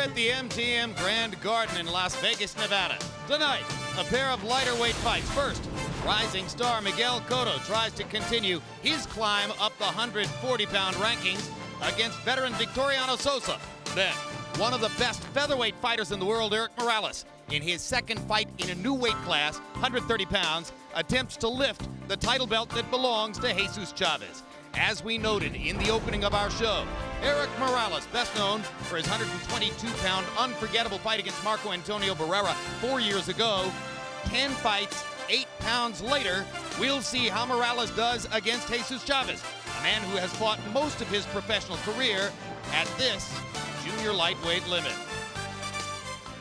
at the MGM Grand Garden in Las Vegas, Nevada. Tonight, a pair of lighter weight fights. First, rising star Miguel Cotto tries to continue his climb up the 140-pound rankings against veteran Victoriano Sosa. Then, one of the best featherweight fighters in the world, Erik Morales, in his second fight in a new weight class, 130 pounds, attempts to lift the title belt that belongs to Jesus Chavez. As we noted in the opening of our show, Erik Morales, best known for his 122-pound unforgettable fight against Marco Antonio Barrera 4 years ago. 10 fights, 8 pounds later, we'll see how Morales does against Jesus Chavez, a man who has fought most of his professional career at this junior lightweight limit.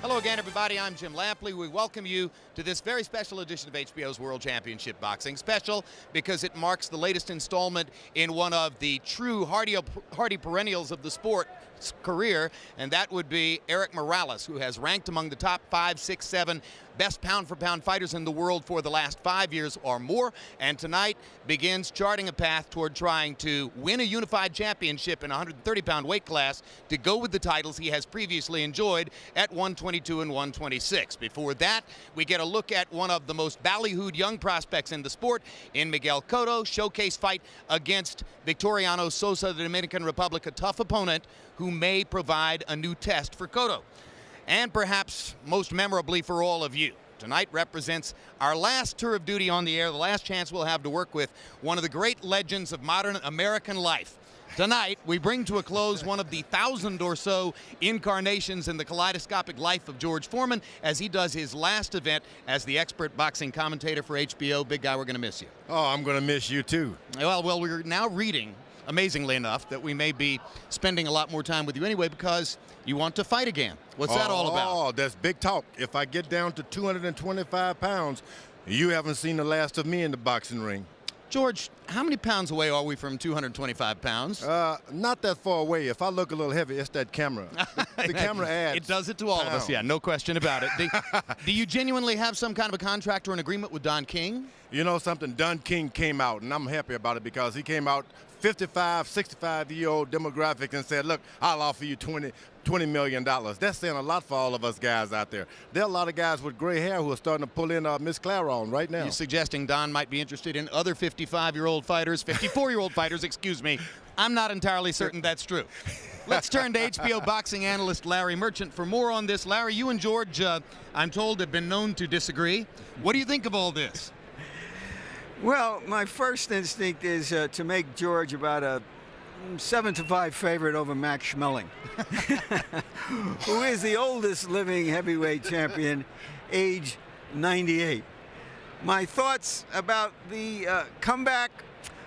Hello again, everybody. I'm Jim Lampley. We welcome you to this very special edition of HBO's World Championship Boxing. Special because it marks the latest installment in one of the true hardy perennials of the sport's career, and that would be Erik Morales, who has ranked among the top 5, 6, 7 best pound-for-pound fighters in the world for the last 5 years or more, and tonight begins charting a path toward trying to win a unified championship in a 130-pound weight class to go with the titles he has previously enjoyed at 122 and 126. Before that, we get a look at one of the most ballyhooed young prospects in the sport in Miguel Cotto, showcase fight against Victoriano Sosa, the Dominican Republic, a tough opponent who may provide a new test for Cotto. And perhaps most memorably for all of you, tonight represents our last tour of duty on the air, the last chance we'll have to work with one of the great legends of modern American life. Tonight, we bring to a close one of the 1,000 or so incarnations in the kaleidoscopic life of George Foreman as he does his last event as the expert boxing commentator for HBO. Big guy, we're going to miss you. Oh, I'm going to miss you too. Well, we're now reading, amazingly enough, that we may be spending a lot more time with you anyway because you want to fight again. What's that all about? Oh, that's big talk. If I get down to 225 pounds, you haven't seen the last of me in the boxing ring. George, how many pounds away are we from 225 pounds? Not that far away. If I look a little heavy, it's that camera. The camera adds. It does it to all of us, yeah, no question about it. Do you genuinely have some kind of a contract or an agreement with Don King? You know something? Don King came out, and I'm happy about it because he came out 55, 65-year-old demographic and said, look, I'll offer you $20 million. That's saying a lot for all of us guys out there. There are a lot of guys with gray hair who are starting to pull in Miss Claron right now. You're suggesting Don might be interested in other 55-year-old fighters, 54-year-old fighters, excuse me. I'm not entirely certain that's true. Let's turn to HBO boxing analyst Larry Merchant for more on this. Larry, you and George, I'm told, have been known to disagree. What do you think of all this? Well, my first instinct is to make George about a 7-5 favorite over Max Schmeling, who is the oldest living heavyweight champion, age 98. My thoughts about the comeback,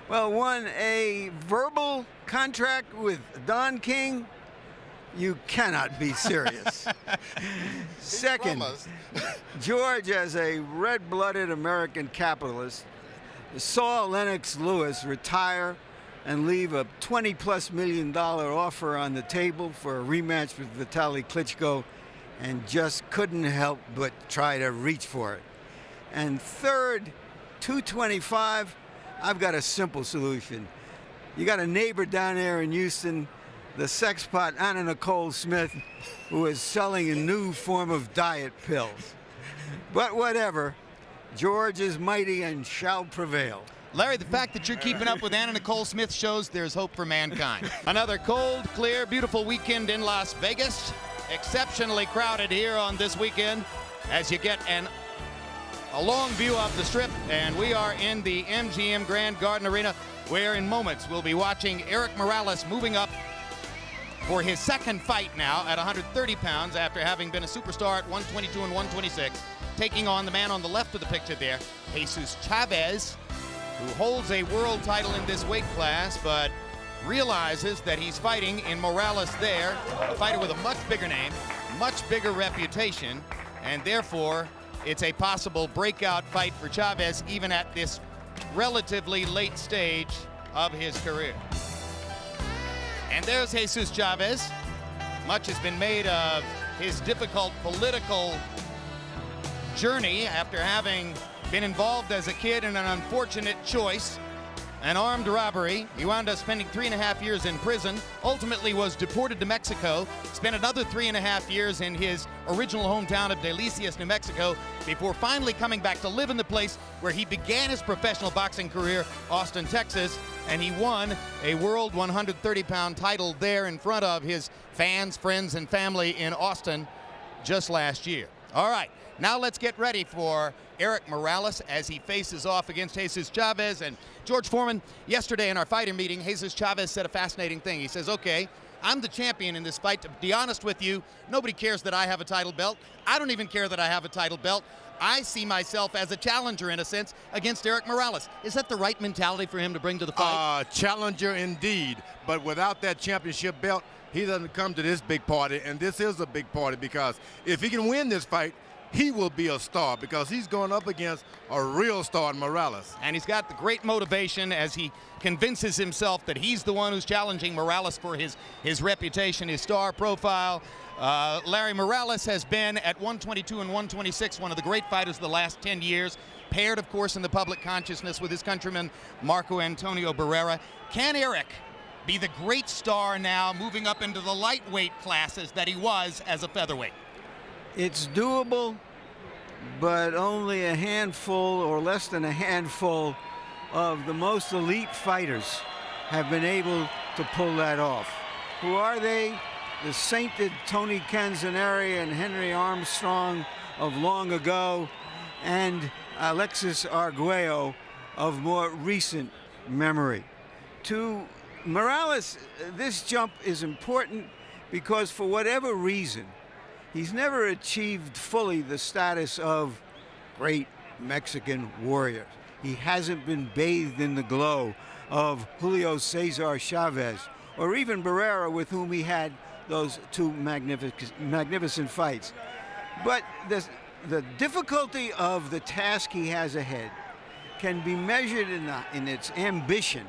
well, one, a verbal contract with Don King. You cannot be serious. Second, George, as a red-blooded American capitalist, saw Lennox Lewis retire and leave a $20+ million offer on the table for a rematch with Vitaly Klitschko and just couldn't help but try to reach for it. And third, 225, I've got a simple solution. You got a neighbor down there in Houston, the sexpot Anna Nicole Smith, who is selling a new form of diet pills. But whatever. George is mighty and shall prevail. Larry, the fact that you're keeping up with Anna Nicole Smith shows there's hope for mankind. Another cold, clear, beautiful weekend in Las Vegas. Exceptionally crowded here on this weekend as you get a long view of the Strip. And we are in the MGM Grand Garden Arena, where in moments we'll be watching Erik Morales moving up for his second fight now at 130 pounds after having been a superstar at 122 and 126. Taking on the man on the left of the picture there, Jesus Chavez, who holds a world title in this weight class, but realizes that he's fighting in Morales there, a fighter with a much bigger name, much bigger reputation, and therefore it's a possible breakout fight for Chavez even at this relatively late stage of his career. And there's Jesus Chavez. Much has been made of his difficult political journey after having been involved as a kid in an unfortunate choice an armed robbery. He wound up spending 3.5 years in prison, ultimately was deported to Mexico, spent another 3.5 years in his original hometown of Delicias, New Mexico, before finally coming back to live in the place where he began his professional boxing career, Austin, Texas, and he won a world 130-pound title there in front of his fans, friends, and family in Austin just last year. All right, now let's get ready for Erik Morales as he faces off against Jesus Chavez. And George Foreman, yesterday in our fighter meeting, Jesus Chavez said a fascinating thing. He says, okay, I'm the champion in this fight. To be honest with you, nobody cares that I have a title belt. I don't even care that I have a title belt. I see myself as a challenger, in a sense, against Erik Morales. Is that the right mentality for him to bring to the fight? Challenger indeed, but without that championship belt, he doesn't come to this big party, and this is a big party because if he can win this fight, he will be a star because he's going up against a real star in Morales. And he's got the great motivation as he convinces himself that he's the one who's challenging Morales for his reputation, his star profile. Larry Morales has been at 122 and 126, one of the great fighters of the last 10 years, paired, of course, in the public consciousness with his countryman Marco Antonio Barrera. Can Erik be the great star now moving up into the lightweight classes that he was as a featherweight? It's doable, but only a handful or less than a handful of the most elite fighters have been able to pull that off. Who are they? The sainted Tony Canzoneri and Henry Armstrong of long ago, and Alexis Arguello of more recent memory. To Morales, this jump is important because for whatever reason, he's never achieved fully the status of great Mexican warrior. He hasn't been bathed in the glow of Julio Cesar Chavez or even Barrera, with whom he had those two magnificent fights. But the difficulty of the task he has ahead can be measured in its ambition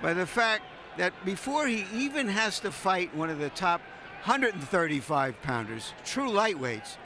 by the fact that before he even has to fight one of the top 135-pounders, true lightweights,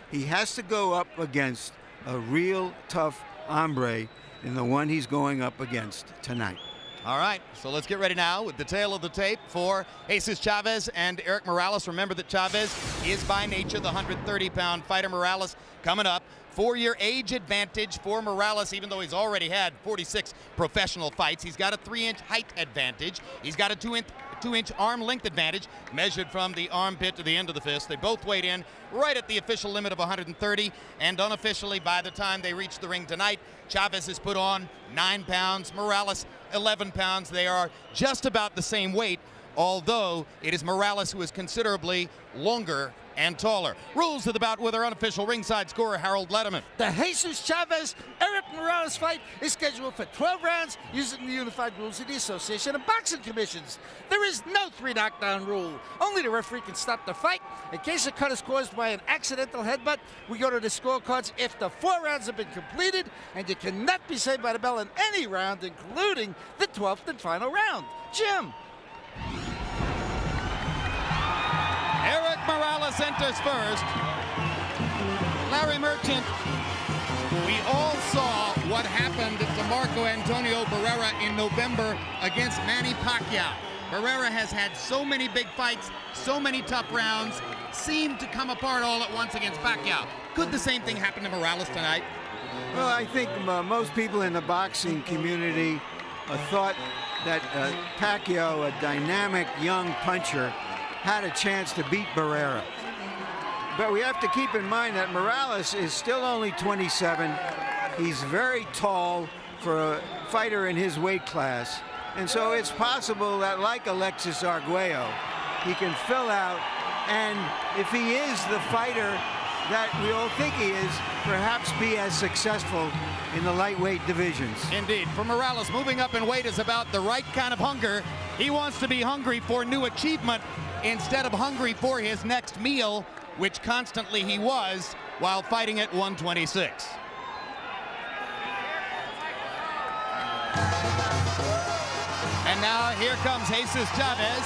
he has to go up against a real tough hombre in the one he's going up against tonight. All right, so let's get ready now with the tail of the tape for Jesus Chavez and Erik Morales. Remember that Chavez is by nature the 130-pound fighter. Morales coming up. 4-year age advantage for Morales, even though he's already had 46 professional fights. He's got a 3-inch height advantage. He's got a 2-inch arm length advantage, measured from the armpit to the end of the fist. They both weighed in right at the official limit of 130, and unofficially, by the time they reach the ring tonight, Chavez has put on 9 pounds, Morales 11 pounds. They are just about the same weight, although it is Morales who is considerably longer and taller. Rules of the bout with our unofficial ringside scorer, Harold Letterman. The Jesus Chavez Erik Morales fight is scheduled for 12 rounds using the unified rules of the Association of Boxing Commissions. There is no 3 knockdown rule. Only the referee can stop the fight. In case a cut is caused by an accidental headbutt, we go to the scorecards if the 4 rounds have been completed, and you cannot be saved by the bell in any round, including the 12th and final round. Jim. Erik Morales enters first. Larry Merchant, we all saw what happened to Marco Antonio Barrera in November against Manny Pacquiao. Barrera has had so many big fights, so many tough rounds, seemed to come apart all at once against Pacquiao. Could the same thing happen to Morales tonight? Well, I think most people in the boxing community thought that Pacquiao, a dynamic young puncher, had a chance to beat Barrera. But we have to keep in mind that Morales is still only 27. He's very tall for a fighter in his weight class. And so it's possible that, like Alexis Arguello, he can fill out, and if he is the fighter that we all think he is, perhaps be as successful in the lightweight divisions. Indeed. For Morales, moving up in weight is about the right kind of hunger. He wants to be hungry for new achievement instead of hungry for his next meal, which constantly he was while fighting at 126. And now here comes Jesus Chavez.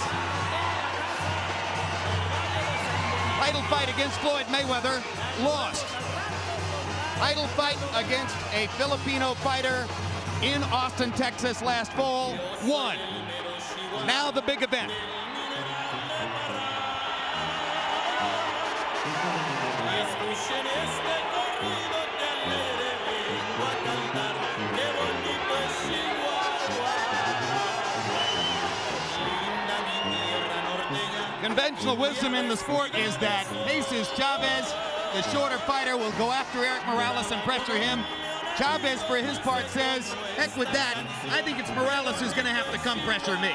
Title fight against Floyd Mayweather, lost. Title fight against a Filipino fighter in Austin, Texas last fall, won. Now the big event. Conventional wisdom in the sport is that Jesus Chavez, the shorter fighter, will go after Erik Morales and pressure him. Chavez, for his part, says, heck with that. I think it's Morales who's going to have to come pressure me.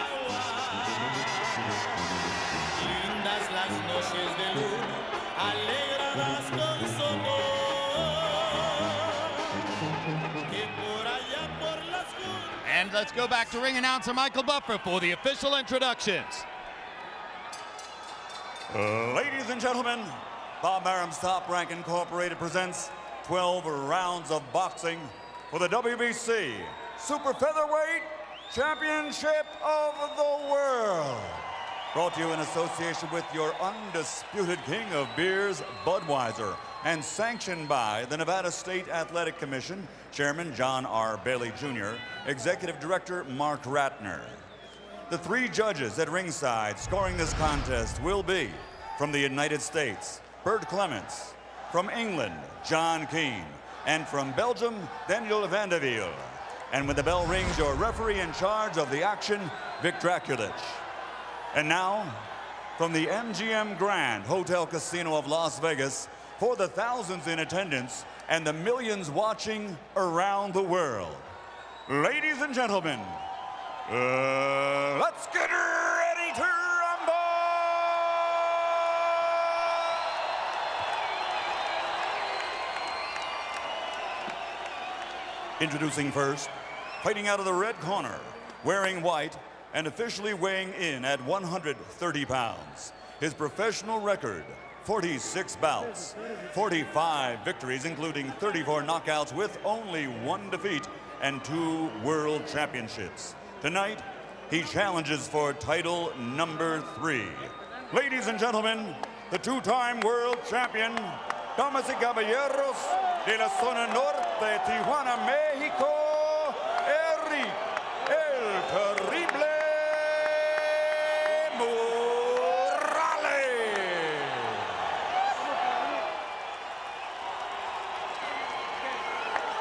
And let's go back to ring announcer Michael Buffer for the official introductions. Ladies and gentlemen, Bob Arum's Top Rank Incorporated presents 12 rounds of boxing for the WBC Super Featherweight Championship of the World. Brought to you in association with your undisputed king of beers, Budweiser, and sanctioned by the Nevada State Athletic Commission, Chairman John R. Bailey Jr., Executive Director Mark Ratner. The three judges at ringside scoring this contest will be, from the United States, Bert Clements, from England, John Keane, and from Belgium, Daniel van der Wiel. And when the bell rings, your referee in charge of the action, Vic Draculich. And now, from the MGM Grand Hotel Casino of Las Vegas, for the thousands in attendance and the millions watching around the world, ladies and gentlemen, let's get ready to rumble! Introducing first, fighting out of the red corner, wearing white and officially weighing in at 130 pounds. His professional record, 46 bouts, 45 victories, including 34 knockouts with only 1 defeat and 2 world championships. Tonight, he challenges for title number 3. Ladies and gentlemen, the 2-time world champion, damas y caballeros, de la zona norte, Tijuana, Mexico, Erik el Terrible Morales.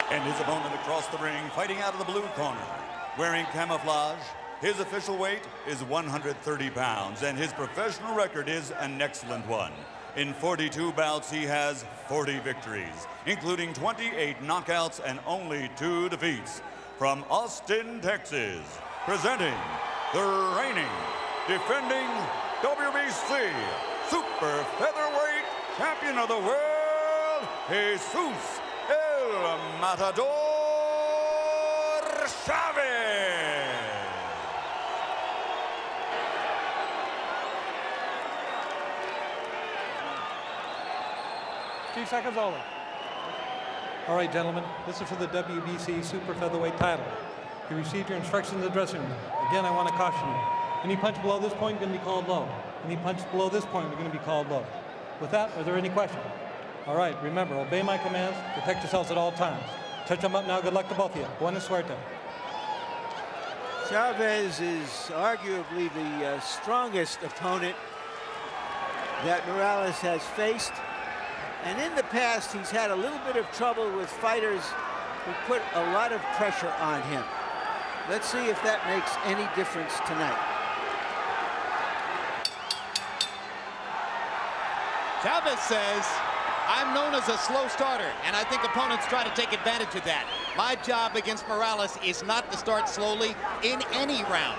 And his opponent across the ring, fighting out of the blue corner, wearing camouflage. His official weight is 130 pounds, and his professional record is an excellent one. In 42 bouts, he has 40 victories, including 28 knockouts and only 2 defeats. From Austin, Texas, presenting the reigning, defending WBC Super Featherweight Champion of the World, Jesus el Matador Chavez. Seconds only. All right, gentlemen, this is for the WBC Super Featherweight title. You received your instructions in the dressing room. Again, I want to caution you. Any punch below this point, you're going to be called low. Any punch below this point, you're going to be called low. With that, are there any questions? All right, remember, obey my commands, protect yourselves at all times. Touch them up now. Good luck to both of you. Buena suerte. Chavez is arguably the strongest opponent that Morales has faced. And in the past, he's had a little bit of trouble with fighters who put a lot of pressure on him. Let's see if that makes any difference tonight. Chavez says, I'm known as a slow starter, and I think opponents try to take advantage of that. My job against Morales is not to start slowly in any round.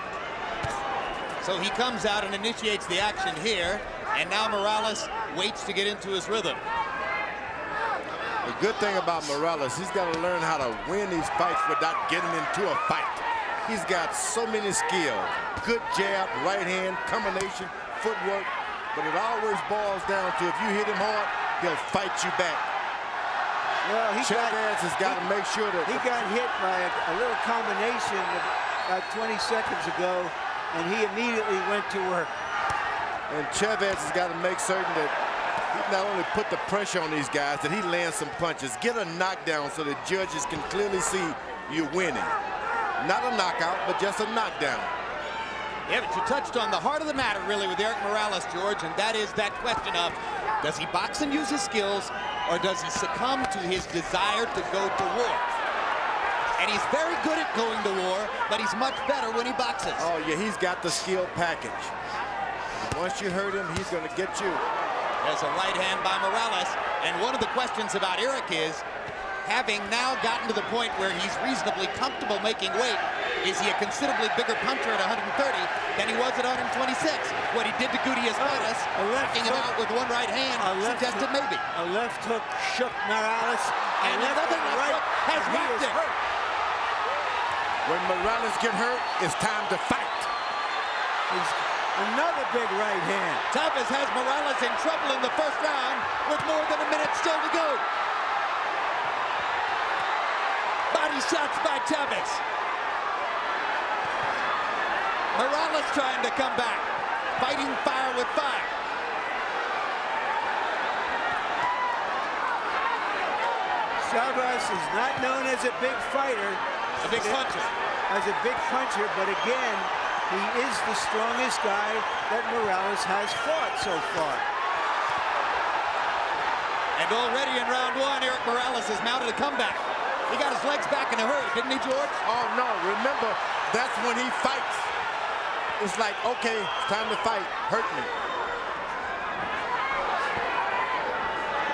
So he comes out and initiates the action here, and now Morales waits to get into his rhythm. The good thing about Morales, he's got to learn how to win these fights without getting into a fight. He's got so many skills. Good jab, right hand, combination, footwork. But it always boils down to if you hit him hard, he'll fight you back. Well, Chavez has got to make sure that... He got hit by a little combination about 20 seconds ago, and he immediately went to work. And Chavez has got to make certain that he not only put the pressure on these guys, that he lands some punches. Get a knockdown so the judges can clearly see you're winning. Not a knockout, but just a knockdown. Yeah, but you touched on the heart of the matter, really, with Erik Morales, George, and that is that question of, does he box and use his skills, or does he succumb to his desire to go to war? And he's very good at going to war, but he's much better when he boxes. Oh, yeah, he's got the skill package. Once you hurt him, he's going to get you. There's a right hand by Morales, and one of the questions about Erik is, having now gotten to the point where he's reasonably comfortable making weight, is he a considerably bigger puncher at 130 than he was at 126? What he did to Gutierrez, knocking him out with one right hand, suggested maybe. A left hook shook Morales, And another left hook has rocked him. When Morales get hurt, it's time to fight. Another big right hand. Chavez has Morales in trouble in the first round with more than a minute still to go. Body shots by Chavez. Morales trying to come back. Fighting fire with fire. Chavez is not known as a big fighter. A big puncher. As a big puncher, but again, he is the strongest guy that Morales has fought so far. And already in round one, Erik Morales has mounted a comeback. He got his legs back in a hurry, didn't he, George? Oh, no, remember, that's when he fights. It's like, okay, it's time to fight. Hurt me.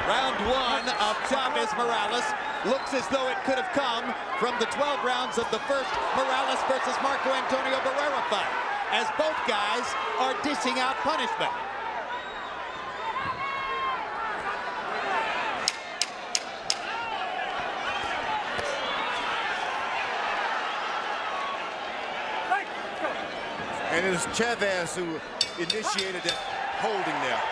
Round one of Chavez-Morales looks as though it could have come from the 12 rounds of the first Morales versus Marco Antonio Barrera fight, as both guys are dishing out punishment. And it's Chavez who initiated that holding there.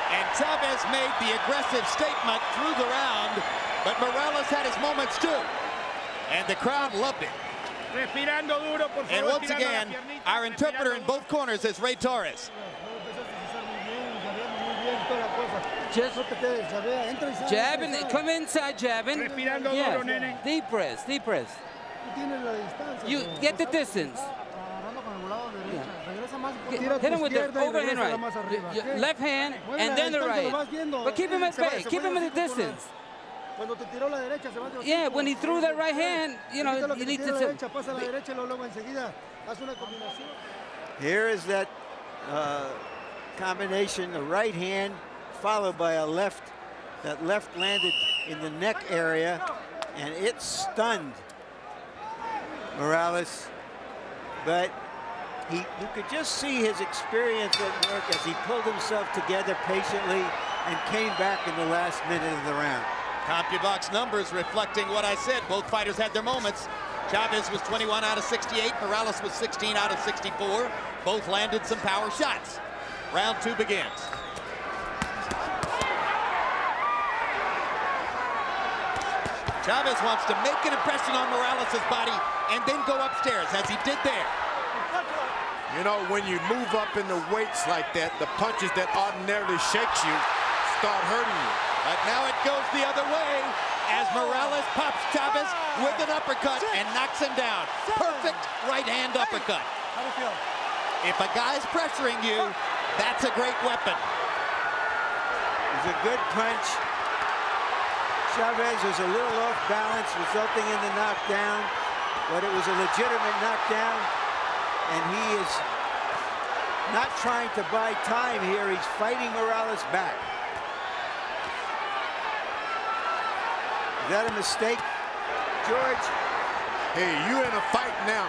And Chavez made the aggressive statement through the round, but Morales had his moments too. And the crowd loved it. And once again, our interpreter in both corners is Ray Torres. Just jab and come inside jabbing. Yeah. Deep press, deep press. You get the distance. Hit him with the overhand right. Left hand and then the right. But keep him at bay. Keep him at the distance. Yeah, when he threw that right hand, you know, you need to. Here is that combination, the right hand followed by a left. That left landed in the neck area, and it stunned Morales. But you could just see his experience at work as he pulled himself together patiently and came back in the last minute of the round. CompuBox numbers reflecting what I said. Both fighters had their moments. Chavez was 21 out of 68. Morales was 16 out of 64. Both landed some power shots. Round two begins. Chavez wants to make an impression on Morales' body and then go upstairs, as he did there. You know, when you move up in the weights like that, the punches that ordinarily shakes you start hurting you. But now it goes the other way as Morales pops Chavez with an uppercut and knocks him down. Perfect right hand uppercut. How do you feel? If a guy's pressuring you, that's a great weapon. It was a good punch. Chavez was a little off balance, resulting in the knockdown, but it was a legitimate knockdown, and he is not trying to buy time here. He's fighting Morales back. Is that a mistake, George? Hey, you in a fight now.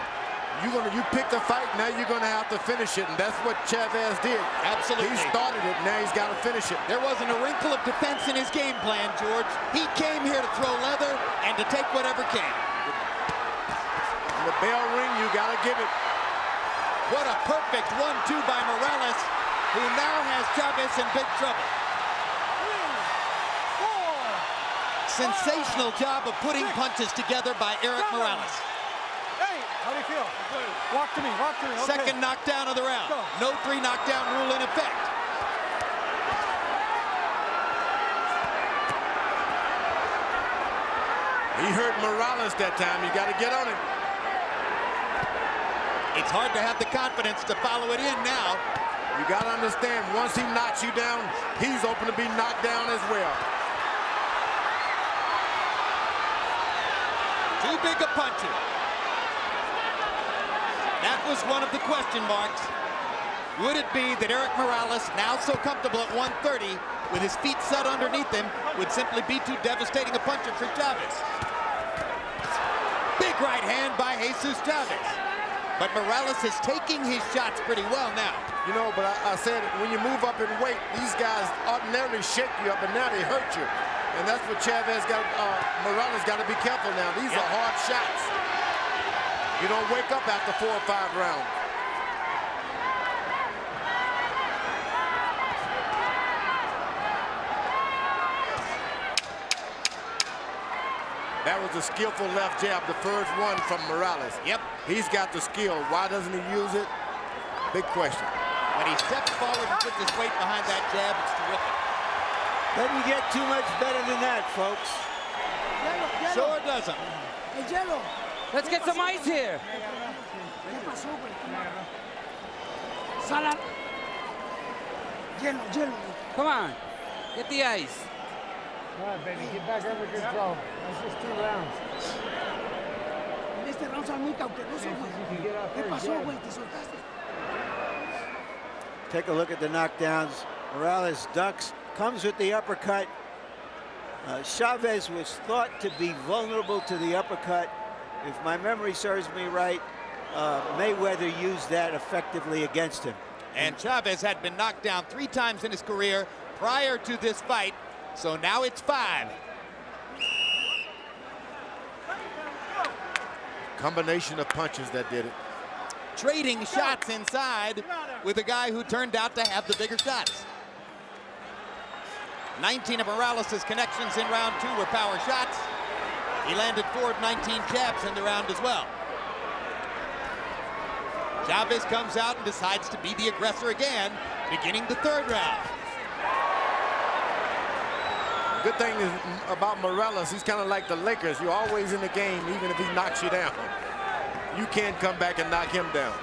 You picked a fight, now you're gonna have to finish it, and that's what Chavez did. Absolutely. He started it, now he's gotta finish it. There wasn't a wrinkle of defense in his game plan, George. He came here to throw leather and to take whatever came. When the bell ring, you gotta give it. What a perfect 1-2 by Morales, who now has Chavez in big trouble. Sensational job of putting punches together by Erik Morales. Hey, how do you feel? Walk to me, walk to me. Okay. Second knockdown of the round. No 3 knockdown rule in effect. He hurt Morales that time. You got to get on him. It's hard to have the confidence to follow it in now. You got to understand, once he knocks you down, he's open to be knocked down as well. Too big a puncher. That was one of the question marks. Would it be that Erik Morales, now so comfortable at 130, with his feet set underneath him, would simply be too devastating a puncher for Chavez? Big right hand by Jesus Chavez. But Morales is taking his shots pretty well now. You know, but I said when you move up in weight, these guys ordinarily shake you up, and now they hurt you. And that's what Morales got to be careful now. These are hard shots. You don't wake up after 4 or 5 rounds. That was a skillful left jab, the first one from Morales. Yep. He's got the skill. Why doesn't he use it? Big question. When he steps forward and puts his weight behind that jab, it's terrific. Doesn't get too much better than that, folks. Sure doesn't. Let's get some ice here. Come on, get the ice. All right, baby, get back under control. That's just 2 rounds. Take a look at the knockdowns. Morales ducks, comes with the uppercut. Chavez was thought to be vulnerable to the uppercut. If my memory serves me right, Mayweather used that effectively against him. And Chavez had been knocked down 3 times in his career prior to this fight, so now it's 5. Combination of punches that did it. Trading shots inside with a guy who turned out to have the bigger shots. 19 of Morales' connections in round 2 were power shots. He landed 4 of 19 jabs in the round as well. Chavez comes out and decides to be the aggressor again, beginning the 3rd round. Good thing is about Morales, he's kind of like the Lakers. You're always in the game, even if he knocks you down. You can't come back and knock him down.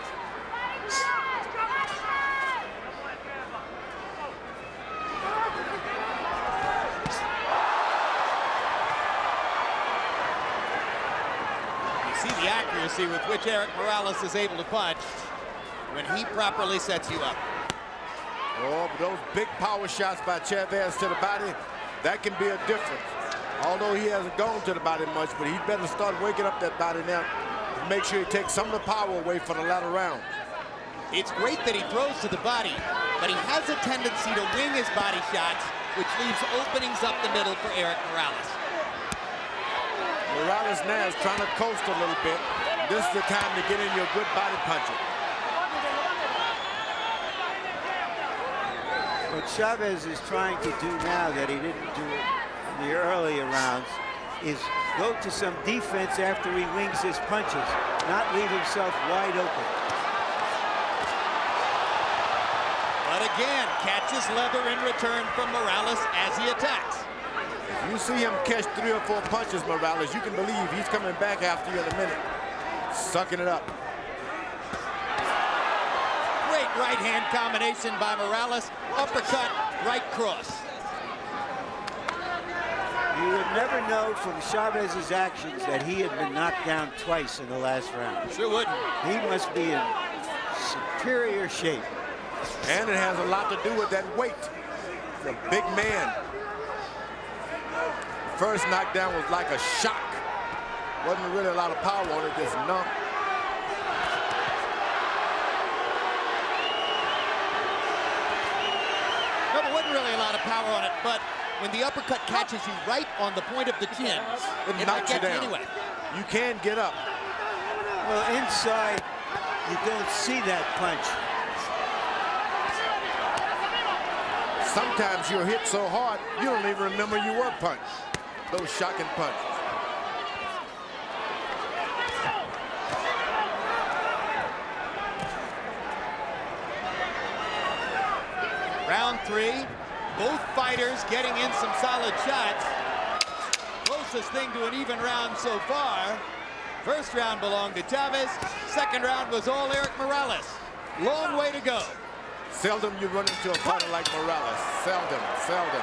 You see the accuracy with which Erik Morales is able to punch when he properly sets you up. Oh, but those big power shots by Chavez to the body, that can be a difference. Although he hasn't gone to the body much, but he better start waking up that body now to make sure he takes some of the power away for the latter round. It's great that he throws to the body, but he has a tendency to wing his body shots, which leaves openings up the middle for Erik Morales. Morales now is trying to coast a little bit. This is the time to get in your good body punching. What Chavez is trying to do now that he didn't do in the earlier rounds is go to some defense after he wings his punches, not leave himself wide open. But again, catches leather in return from Morales as he attacks. If you see him catch 3 or 4 punches, Morales, you can believe he's coming back after you in a minute, sucking it up. Great right hand combination by Morales. Uppercut, right cross. You would never know from Chavez's actions that he had been knocked down twice in the last round. Sure wouldn't. He must be in superior shape. And it has a lot to do with that weight. He's a big man. The first knockdown was like a shock. Wasn't really a lot of power on it, just numb. No, there wasn't really a lot of power on it, but when the uppercut catches you right on the point of the chin, it knocks you might get down. anyway. You can get up. Well, inside, you don't see that punch. Sometimes you're hit so hard, you don't even remember you were punched. Those shocking punches. Round 3, both fighters getting in some solid shots. Closest thing to an even round so far. First round belonged to Chavez. Second round was all Erik Morales. Long way to go. Seldom you run into a fighter like Morales. Seldom, seldom.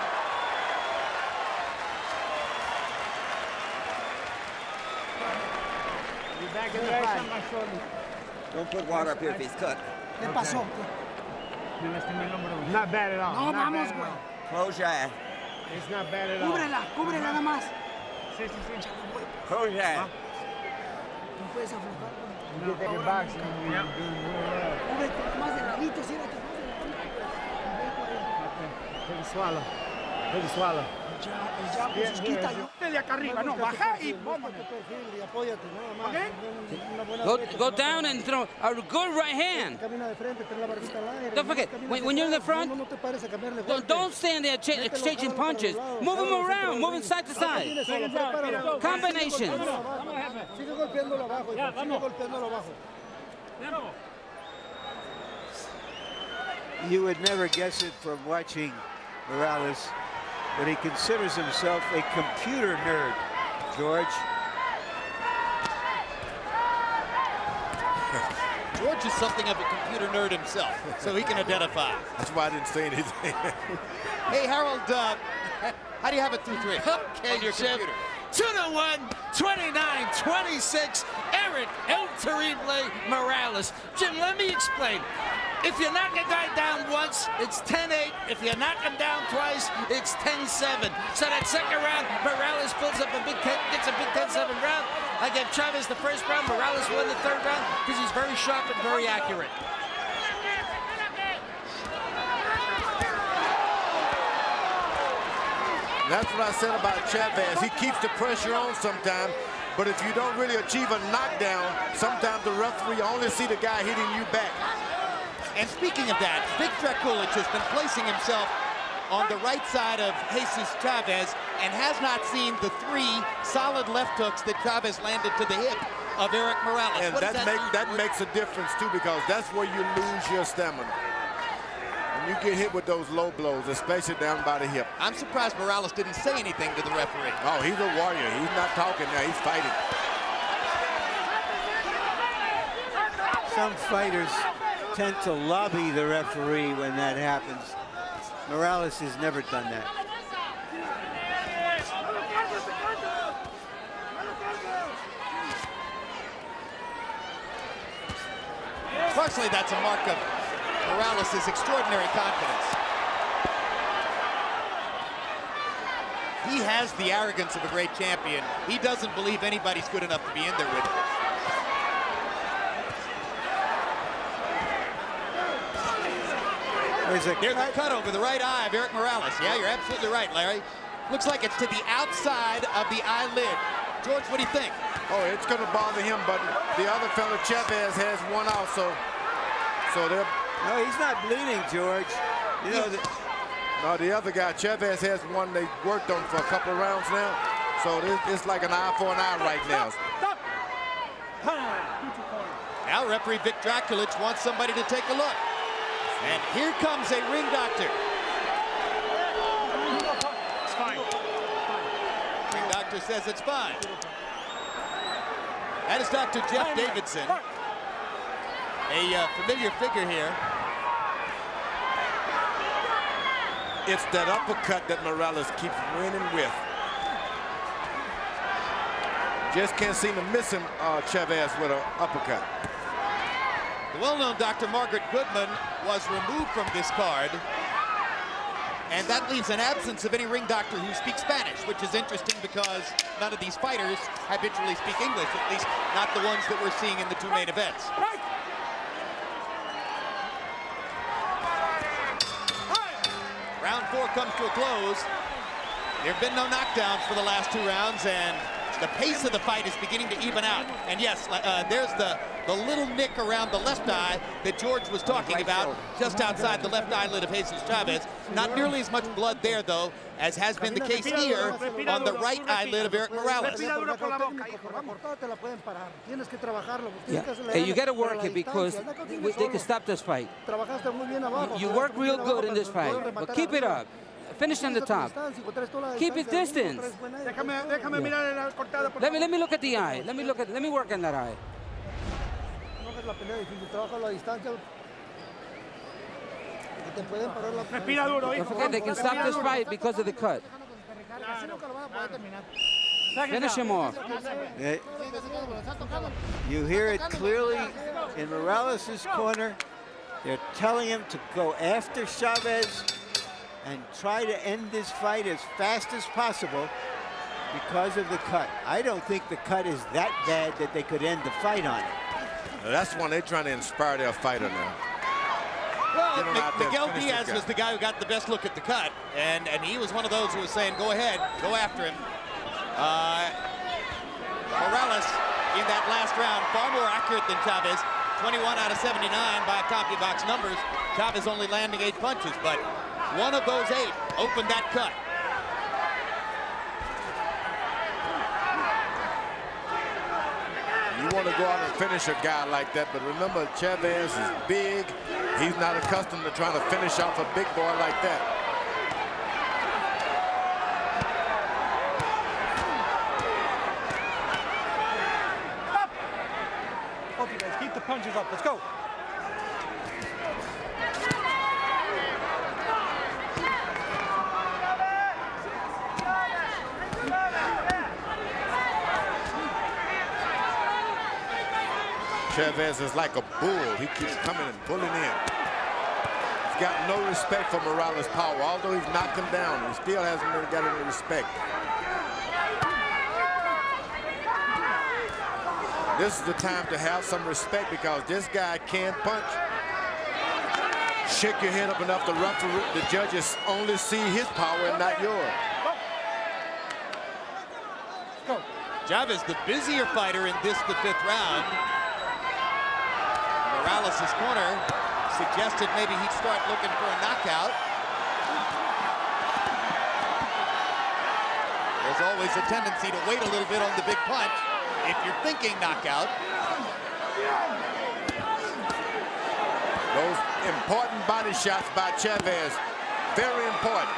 Be back in the fight. Don't put water up here if he's cut. Not bad at all. Not bad at all. Close your eye. It's not bad at all. Cúbrela nada más. Sí, sí, sí. Close your eye. No puedes aflojar. You get that in boxing. Yep. Cúbrete más de ladito, siéntate más Take a swallow. Take a swallow. El jab pues quita. De acá arriba, no, baja y vámonos. Apóyate nada más. Go down and throw a good right hand. Camina de frente, ten la barbita al aire. Don't forget, when you're in the front, don't stand there exchanging punches. Move them around, moving side to side. Combinations. Sigue golpeándolo abajo, sigue golpeándolo abajo. You would never guess it from watching Morales, but he considers himself a computer nerd, George. George is something of a computer nerd himself, so he can identify. That's why I didn't say anything. Hey, Harold, how do you have it through 3? Okay, on your Jim. computer. 2-1, 29-26, Erik El Terrible Morales. Jim, let me explain. If you knock a guy down once, it's 10-8. If you knock him down twice, it's 10-7. So that second round, Morales pulls up gets a big 10-7 round. I gave Chavez the first round. Morales won the third round because he's very sharp and very accurate. That's what I said about Chavez. He keeps the pressure on sometimes, but if you don't really achieve a knockdown, sometimes the referee only see the guy hitting you back. And speaking of that, Vic Drakulich has been placing himself on the right side of Jesus Chavez and has not seen the 3 solid left hooks that Chavez landed to the hip of Erik Morales. And that makes a difference too, because that's where you lose your stamina. When you get hit with those low blows, especially down by the hip. I'm surprised Morales didn't say anything to the referee. Oh, he's a warrior. He's not talking now. He's fighting. Some fighters tend to lobby the referee when that happens. Morales has never done that. Personally, that's a mark of Morales' extraordinary confidence. He has the arrogance of a great champion. He doesn't believe anybody's good enough to be in there with him. There's a cut over the right eye of Erik Morales. Yeah, you're absolutely right, Larry. Looks like it's to the outside of the eyelid. George, what do you think? Oh, it's going to bother him, but the other fellow, Chavez, has one also. So they're... No, he's not bleeding, George. You know, no, the other guy, Chavez, has one they worked on for a couple of rounds now. So it's like an eye for an eye right now. Now referee Vic Drakulich wants somebody to take a look. And here comes a ring doctor. It's fine. Ring doctor says it's fine. That is Dr. Jeff Davidson. A familiar figure here. It's that uppercut that Morales keeps winning with. Just can't seem to miss him, Chavez, with an uppercut. The well-known Dr. Margaret Goodman was removed from this card, and that leaves an absence of any ring doctor who speaks Spanish, which is interesting because none of these fighters habitually speak English, at least not the ones that we're seeing in the 2 main events. Round 4 comes to a close. There have been no knockdowns for the last 2 rounds, and the pace of the fight is beginning to even out. And yes, there's the little nick around the left eye that George was talking about, just outside the left eyelid of Jesus Chavez. Not nearly as much blood there, though, as has been the case here on the right eyelid of Erik Morales. Yeah, you got to work it because they can stop this fight. You work real good in this fight, but keep it up. Finish on the top. Keep his distance. Déjame mirar la cortada, por Let me look at the eye. Let me work on that eye. No hagas la pelea difícil, trabaja la distancia. Que te pueden parar la. Respira duro, Don't hijo. forget, they can stop this fight because of the cut. Finish him off. You hear it clearly in Morales' corner. They're telling him to go after Chavez and try to end this fight as fast as possible because of the cut. I don't think the cut is that bad that they could end the fight on it. That's when they're trying to inspire their fighter now. Well, Miguel Diaz was the guy who got the best look at the cut, and he was one of those who was saying, go ahead, go after him. Morales in that last round, far more accurate than Chavez. 21 out of 79 by CompuBox numbers. Chavez only landing 8 punches, but one of those 8 opened that cut. You want to go out and finish a guy like that, but remember, Chavez is big. He's not accustomed to trying to finish off a big boy like that. Okay, guys, keep the punches up. Let's go. Chavez is like a bull. He keeps coming and pulling in. He's got no respect for Morales' power. Although he's knocked him down, he still hasn't really got any respect. This is the time to have some respect because this guy can punch. Shake your head up enough, the judges only see his power and not yours. Go. Chavez, the busier fighter in this, the 5th round. Morales' corner suggested maybe he'd start looking for a knockout. There's always a tendency to wait a little bit on the big punch if you're thinking knockout. Those important body shots by Chavez, very important.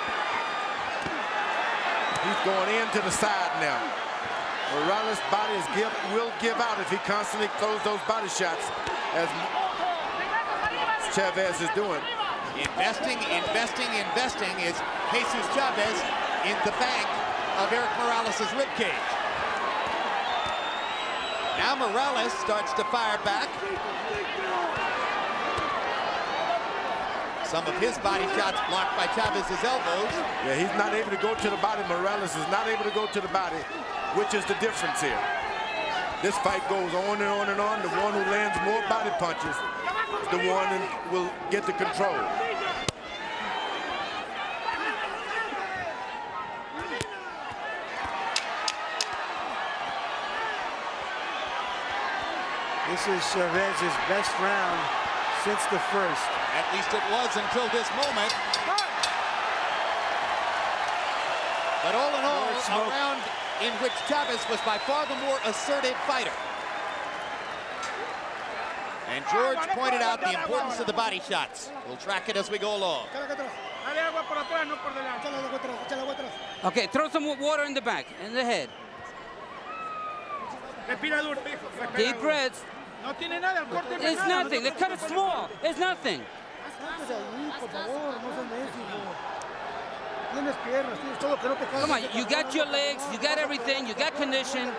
He's going in to the side now. Morales' body will give out if he constantly throws those body shots as Chavez is doing. Investing is Jesus Chavez in the bank of Erik Morales' ribcage. Now Morales starts to fire back. Some of his body shots blocked by Chavez's elbows. Yeah, he's not able to go to the body. Morales is not able to go to the body, which is the difference here. This fight goes on and on and on. The one who lands more body punches is the one that will get the control. This is Chavez's best round since the first. At least it was until this moment. But all in all, a round in which Chavez was by far the more assertive fighter. And George pointed out the importance of the body shots. We'll track it as we go along. Okay, throw some water in the back, in the head. Deep breaths. It's nothing. The cut is small. It's nothing. Come on, you got your legs, you got everything, you got condition.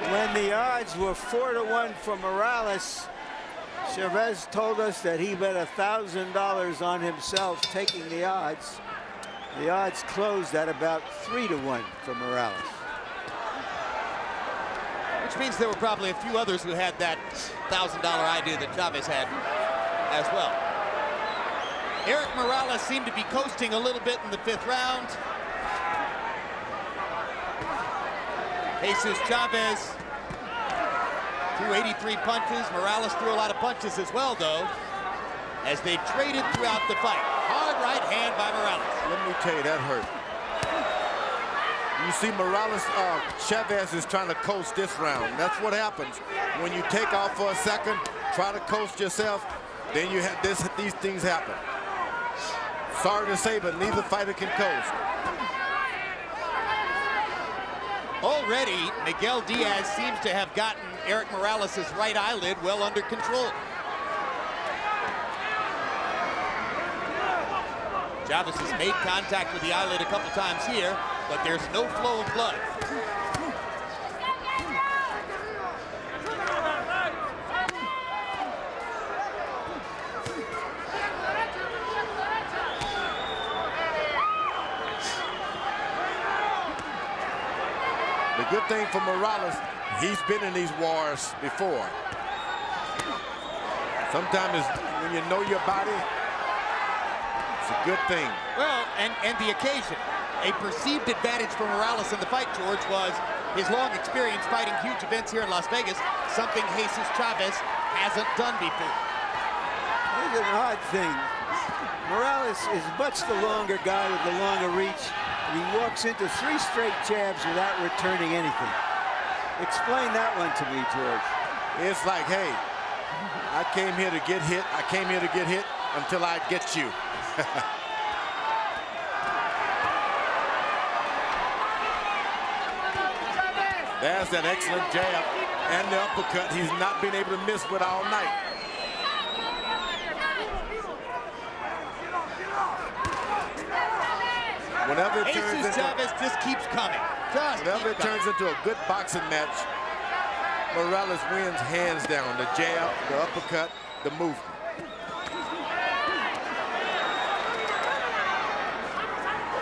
When the odds were 4-1 for Morales, Chavez told us that he bet $1,000 on himself taking the odds. The odds closed at about 3-1 for Morales. Which means there were probably a few others who had that $1,000 idea that Chavez had as well. Erik Morales seemed to be coasting a little bit in the 5th round. Jesus Chavez threw 83 punches. Morales threw a lot of punches as well, though, as they traded throughout the fight. Hard right hand by Morales. Let me tell you, that hurt. You see Morales, Chavez is trying to coast this round. That's what happens. When you take off for a second, try to coast yourself, then you have these things happen. Sorry to say, but neither fighter can coast. Already, Miguel Diaz seems to have gotten Erik Morales' right eyelid well under control. Chavez has made contact with the eyelid a couple times here, but there's no flow of blood. The good thing for Morales, he's been in these wars before. Sometimes when you know your body, it's a good thing. Well, and the occasion. A perceived advantage for Morales in the fight, George, was his long experience fighting huge events here in Las Vegas, something Jesus Chavez hasn't done before. Here's an odd thing. Morales is much the longer guy with the longer reach. And he walks into 3 straight jabs without returning anything. Explain that one to me, George. It's like, hey, I came here to get hit. I came here to get hit until I get you. There's that excellent jab and the uppercut he's not been able to miss with all night. Whenever it turns Jesus Chavez just keeps coming. Whenever it turns into a good boxing match, Morales wins hands down. The jab, the uppercut, the movement.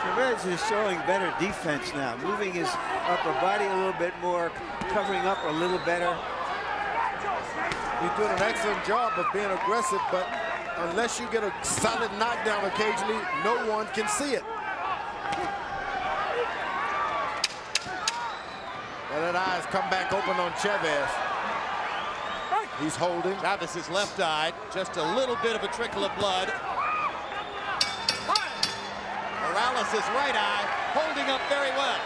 Chavez is showing better defense now, moving his upper body a little bit more, covering up a little better. He's doing an excellent job of being aggressive, but unless you get a solid knockdown occasionally, no one can see it. And that eye's come back open on Chavez. He's holding. Chavez's left eye, just a little bit of a trickle of blood. Morales' right eye holding up very well.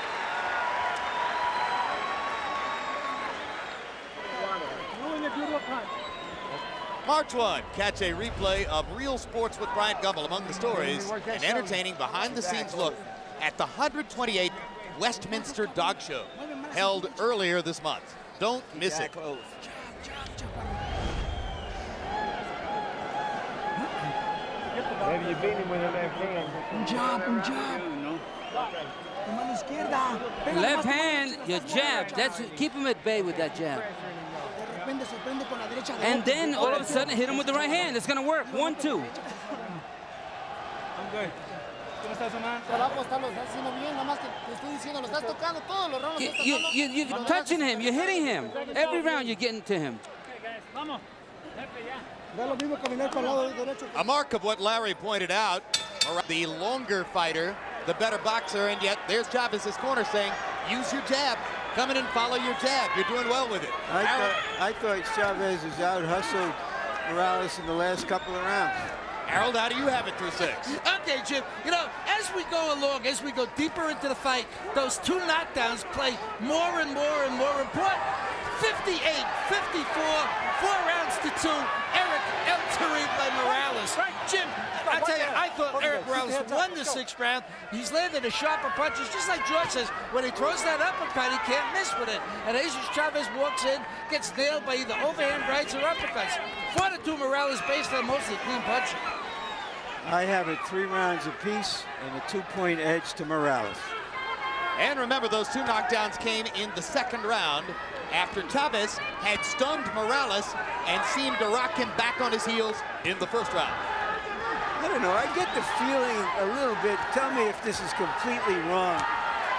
March 1, catch a replay of Real Sports with Brian Gumbel among the stories, an entertaining behind-the-scenes look at the 128th Westminster Dog Show, held earlier this month. Don't miss it. Maybe you beat him with your left hand. Un jab. Left hand, your jab. That's keep him at bay with that jab. And then all of a sudden hit him with the right hand. It's gonna work. 1, 2. I'm good. You're touching him. You're hitting him. Every round you're getting to him. A mark of what Larry pointed out, the longer fighter, the better boxer, and yet there's Chavez's corner saying, use your jab. Come in and follow your jab. You're doing well with it. I thought Chavez has out-hustled Morales in the last couple of rounds. Harold, how do you have it through 6? Okay, Jim, you know, as we go along, as we go deeper into the fight, those 2 knockdowns play more and more and more important. 58, 54, 4 rounds to 2. Erik El Terrible Morales. Jim, I tell you, I thought Erik Morales won the 6th round. He's landed the sharper punches, just like George says. When he throws that uppercut, he can't miss with it. And Jesus Chavez walks in, gets nailed by either overhand rights or uppercuts. 4-2 Morales based on mostly clean punching. I have it 3 rounds apiece and a 2-point edge to Morales. And remember, those 2 knockdowns came in the 2nd round after Chavez had stunned Morales and seemed to rock him back on his heels in the 1st round. I don't know, I get the feeling a little bit, tell me if this is completely wrong,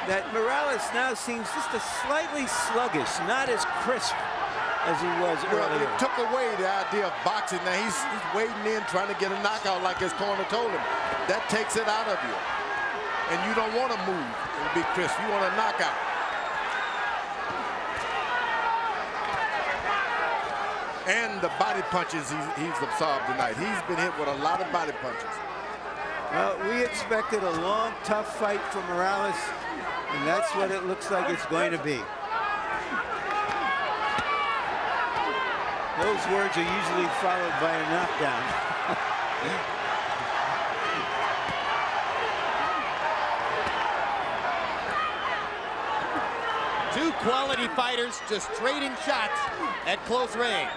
that Morales now seems just a slightly sluggish, not as crisp as he was earlier. It took away the idea of boxing. Now he's waiting in, trying to get a knockout like his corner told him. That takes it out of you. And you don't want to move and be crisp. You want a knockout. And the body punches he's absorbed tonight. He's been hit with a lot of body punches. Well, we expected a long, tough fight from Morales, and that's what it looks like it's going to be. Those words are usually followed by a knockdown. Two quality fighters just trading shots at close range.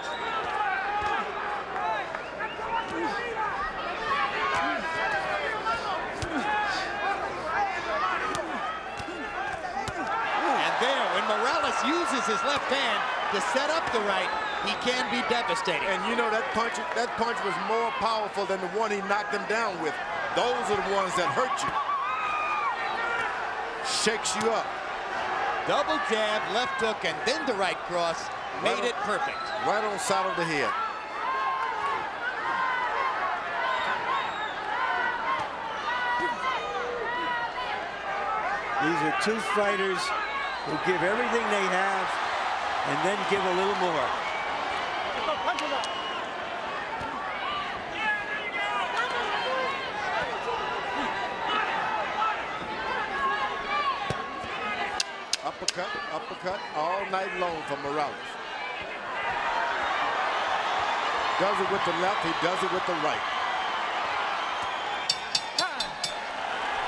And there, when Morales uses his left hand to set up the right, he can be devastating. And you know, that punch was more powerful than the one he knocked him down with. Those are the ones that hurt you. Shakes you up. Double jab, left hook, and then the right cross made it perfect. Right on side of the head. These are two fighters who give everything they have and then give a little more. Uppercut all night long for Morales. Does it with the left, he does it with the right.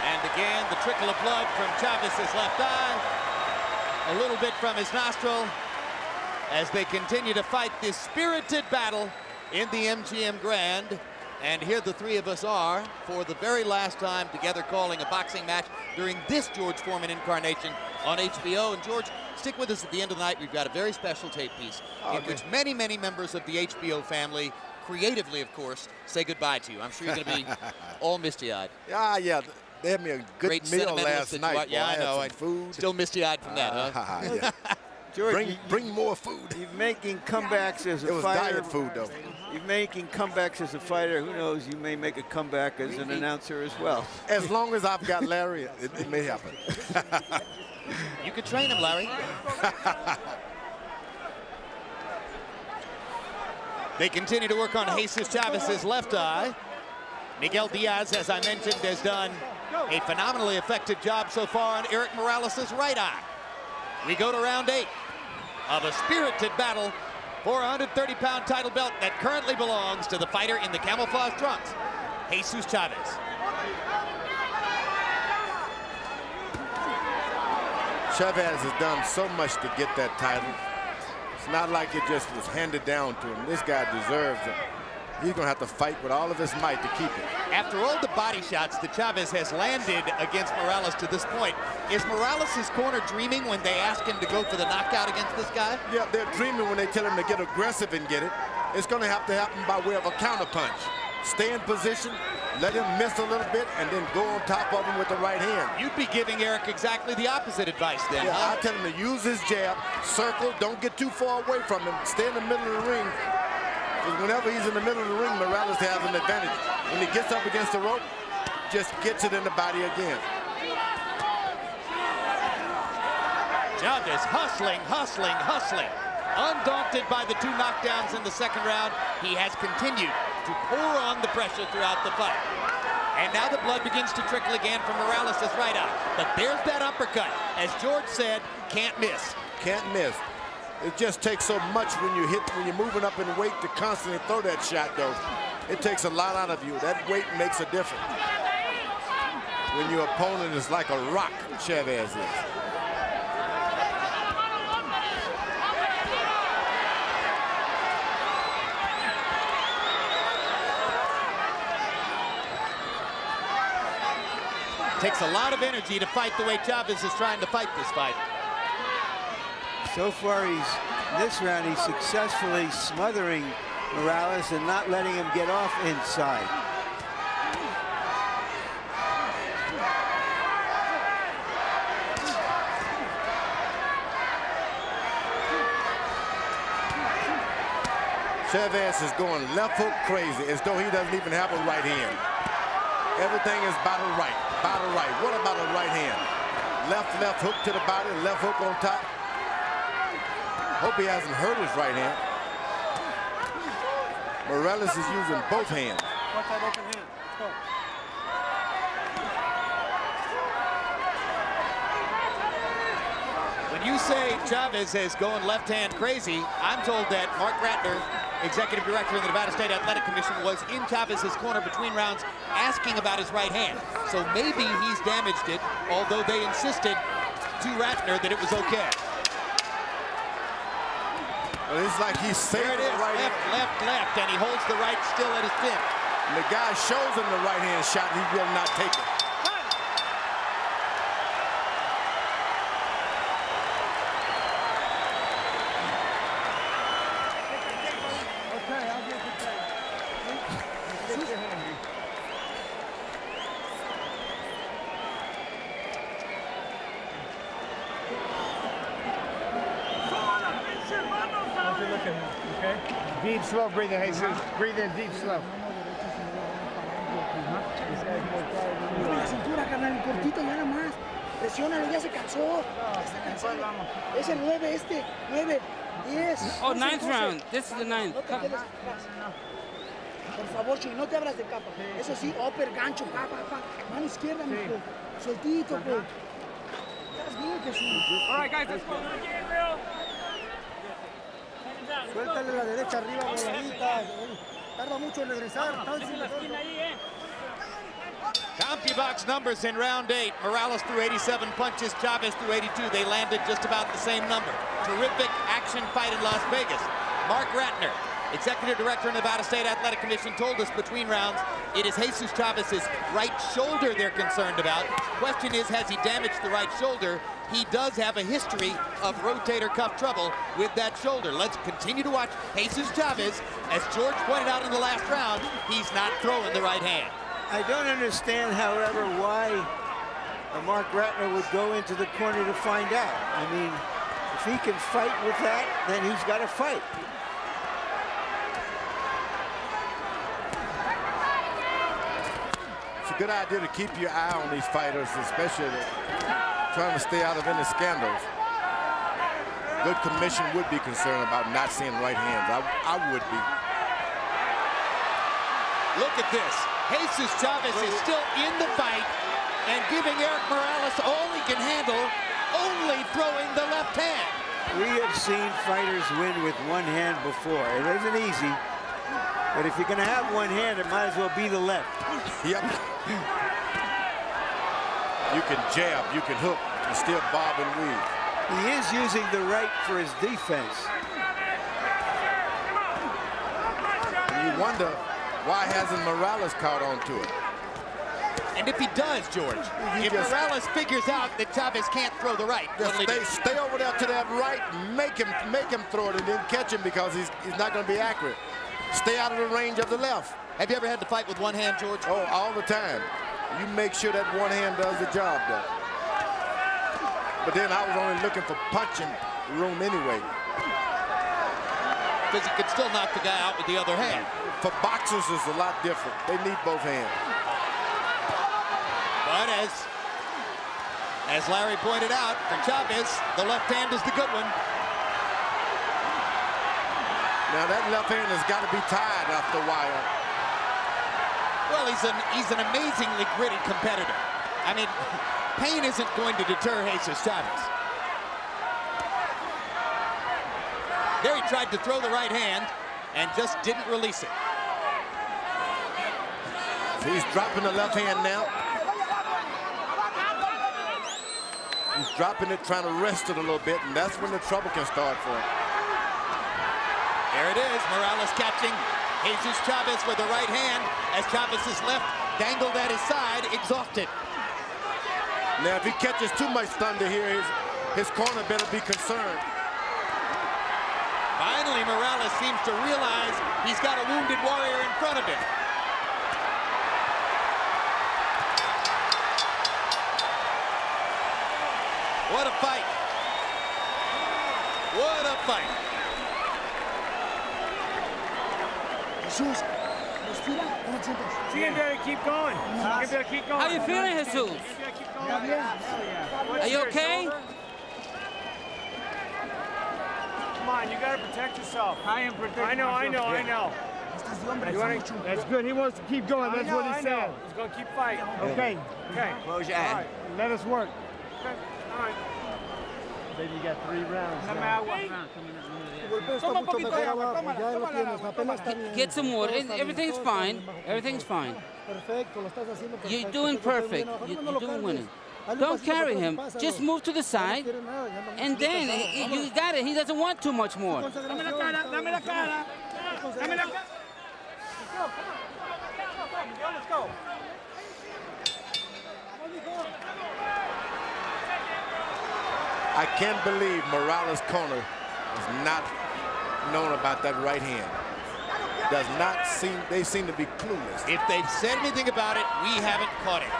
And again, the trickle of blood from Chavez's left eye. A little bit from his nostril as they continue to fight this spirited battle in the MGM Grand. And here the three of us are for the very last time together calling a boxing match during this George Foreman incarnation on HBO. And George, stick with us at the end of the night. We've got a very special tape piece in which many, many members of the HBO family, creatively, of course, say goodbye to you. I'm sure you're going to be all misty-eyed. Yeah. They had me a good Great meal last night. Yeah, I know. Food. Still misty-eyed from that, huh? Yeah. George, bring more food. You're making comebacks as a fighter. It was diet food, though. You're making comebacks as a fighter. Who knows? You may make a comeback as an announcer as well. As long as I've got Larry, it may happen. You could train him, Larry. They continue to work on Jesus Chavez's left eye. Miguel Diaz, as I mentioned, has done a phenomenally effective job so far on Erik Morales' right eye. We go to round 8 of a spirited battle for a 130-pound title belt that currently belongs to the fighter in the camouflage trunks, Jesus Chavez. Chavez has done so much to get that title. It's not like it just was handed down to him. This guy deserves it. He's going to have to fight with all of his might to keep it. After all the body shots that Chavez has landed against Morales to this point, is Morales' corner dreaming when they ask him to go for the knockout against this guy? Yeah, they're dreaming when they tell him to get aggressive and get it. It's going to have to happen by way of a counterpunch. Stay in position, let him miss a little bit, and then go on top of him with the right hand. You'd be giving Erik exactly the opposite advice then, yeah, huh? I tell him to use his jab, circle, don't get too far away from him, stay in the middle of the ring. Because whenever he's in the middle of the ring, Morales has an advantage. When he gets up against the rope, just gets it in the body again. Chavez hustling. Undaunted by the 2 knockdowns in the second round, he has continued to pour on the pressure throughout the fight. And now the blood begins to trickle again from Morales' right eye. But there's that uppercut. As George said, can't miss. Can't miss. It just takes so much when you're moving up in weight to constantly throw that shot, though. It takes a lot out of you. That weight makes a difference. When your opponent is like a rock, Chavez is. Takes a lot of energy to fight the way Chavez is trying to fight this fight. So far, this round, he's successfully smothering Morales and not letting him get off inside. Chavez is going left hook crazy, as though he doesn't even have a right hand. Everything is battle right. What about a right hand? Left hook to the body, left hook on top. Hope he hasn't hurt his right hand. Morales is using both hands. Watch that open hand. Let's go. You say Chavez is going left-hand crazy. I'm told that Mark Ratner, executive director of the Nevada State Athletic Commission, was in Chavez's corner between rounds asking about his right hand. So maybe he's damaged it, although they insisted to Ratner that it was okay. Well, it's like he's saving There it is, the right left, hand. left, left, and he holds the right still at his fin. And the guy shows him the right hand shot, he will not take it. Okay? Deep, slow breathing, Jesus. Breathe in deep, slow. La cintura, carnal, cortito, ya nada más. Presiónalo, ya se cansó. Ya está cansado. Es el 9 este. 9, 10. Oh, 9th round. This is the 9th. No te quedes atrás. Por favor, Chuy, no te abras de capa. Eso sí, upper, gancho, pa. Mano izquierda, mijo. Sueltito, pues. Estás bien, Jesús. All right, guys, let's go. Suéltale la derecha arriba, bonita. Tarda mucho en regresar. CompuBox numbers in round 8. Morales threw 87 punches, Chavez threw 82. They landed just about the same number. Terrific action fight in Las Vegas. Mark Ratner, executive director of Nevada State Athletic Commission, told us between rounds it is Jesus Chavez's right shoulder they're concerned about. Question is, has he damaged the right shoulder? He does have a history of rotator cuff trouble with that shoulder. Let's continue to watch Jesus Chavez. As George pointed out in the last round, he's not throwing the right hand. I don't understand, however, why Mark Ratner would go into the corner to find out. I mean, if he can fight with that, then he's got to fight. It's a good idea to keep your eye on these fighters, especially trying to stay out of any scandals. Good commission would be concerned about not seeing right hands. I would be. Look at this. Jesus Chavez is still in the fight and giving Erik Morales all he can handle, only throwing the left hand. We have seen fighters win with one hand before. It isn't easy, but if you're going to have one hand, it might as well be the left. Yep. You can jab, you can hook, and still bob and weave. He is using the right for his defense. And you wonder, why hasn't Morales caught on to it? And if he does, George, if Morales figures out that Chavez can't throw the right, stay over there to that right, make him throw it, and then catch him because he's not going to be accurate. Stay out of the range of the left. Have you ever had to fight with one hand, George? Oh, all the time. You make sure that one hand does the job, though. But then I was only looking for punching room anyway. Because he could still knock the guy out with the other hand. For boxers, it's a lot different. They need both hands. But as Larry pointed out, for Chavez, the left hand is the good one. Now that left hand has got to be tied off the wire. Well, he's an amazingly gritty competitor. I mean, pain isn't going to deter Jesus Chavez. There he tried to throw the right hand and just didn't release it. So he's dropping the left hand now. He's dropping it, trying to rest it a little bit, and that's when the trouble can start for him. There it is, Morales catching Jesus Chavez with the right hand as Chavez's left dangled at his side, exhausted. Now, if he catches too much thunder here, his corner better be concerned. Finally, Morales seems to realize he's got a wounded warrior in front of him. What a fight. What a fight. Jesús, respira, ¿cómo te sientes? Sigue, keep going. Keep going. How you feeling, Jesus? ¿Está bien? Are you okay? Come on, you gotta protect yourself. I am protecting myself. I know. Estás de hombre, That's good. He wants to keep going. That's what he said. He's gonna keep fighting. Okay. Close your eyes. All right. Let us work. Okay. All right. Then you got 3 rounds. Get some water. Everything's fine. Everything's fine. You're doing perfect. You're doing winning. Don't carry him. Just move to the side, and then you got it. He doesn't want too much more. Let's go. I can't believe Morales' corner is not known about that right hand. Does not seem, they seem to be clueless. If they've said anything about it, we haven't caught it.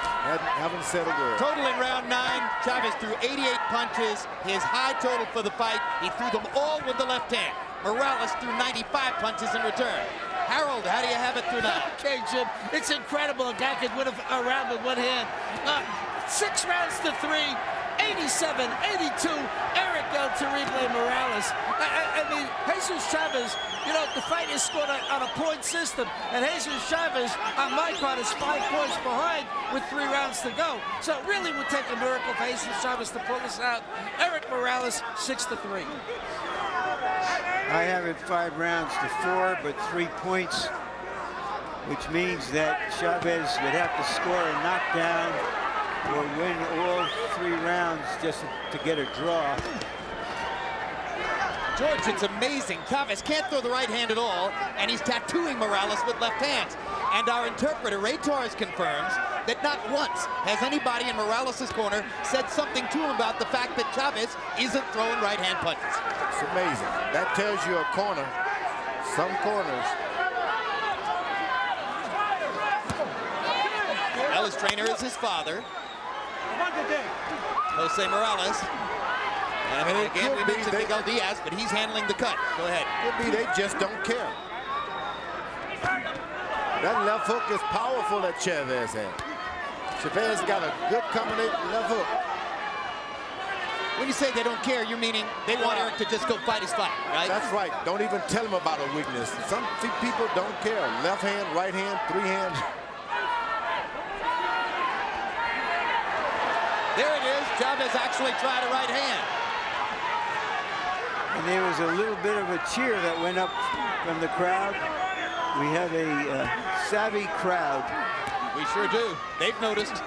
Haven't said a word. Total in round 9, Chavez threw 88 punches. His high total for the fight, he threw them all with the left hand. Morales threw 95 punches in return. Harold, how do you have it tonight? Okay, Jim, it's incredible. A guy could win a round with one hand. 6 rounds to 3. 87, 82, Erik El Terrible Morales. I mean, Jesus Chavez, you know, the fight is scored on a point system, and Jesus Chavez, on my part, is 5 points behind with 3 rounds to go. So it really would take a miracle for Jesus Chavez to pull this out. Erik Morales, 6-3. I have it 5 rounds to 4, but 3 points, which means that Chavez would have to score a knockdown or win all 3 rounds just to get a draw. George, it's amazing. Chavez can't throw the right hand at all, and he's tattooing Morales with left hands. And our interpreter, Ray Torres, confirms that not once has anybody in Morales' corner said something to him about the fact that Chavez isn't throwing right hand punches. It's amazing. That tells you a corner. Some corners. Well, his trainer is his father, Jose Morales. And again, we mentioned Miguel Diaz, but he's handling the cut. Go ahead. Could be they just don't care. That left hook is powerful that Chavez had. Chavez got a good combination left hook. When you say they don't care, you're meaning they want Erik to just go fight his fight, right? That's right. Don't even tell him about a weakness. Some people don't care. Left hand, right hand, 3 hands. There it is. Chavez actually tried a right hand. And there was a little bit of a cheer that went up from the crowd. We have a savvy crowd. We sure do. They've noticed.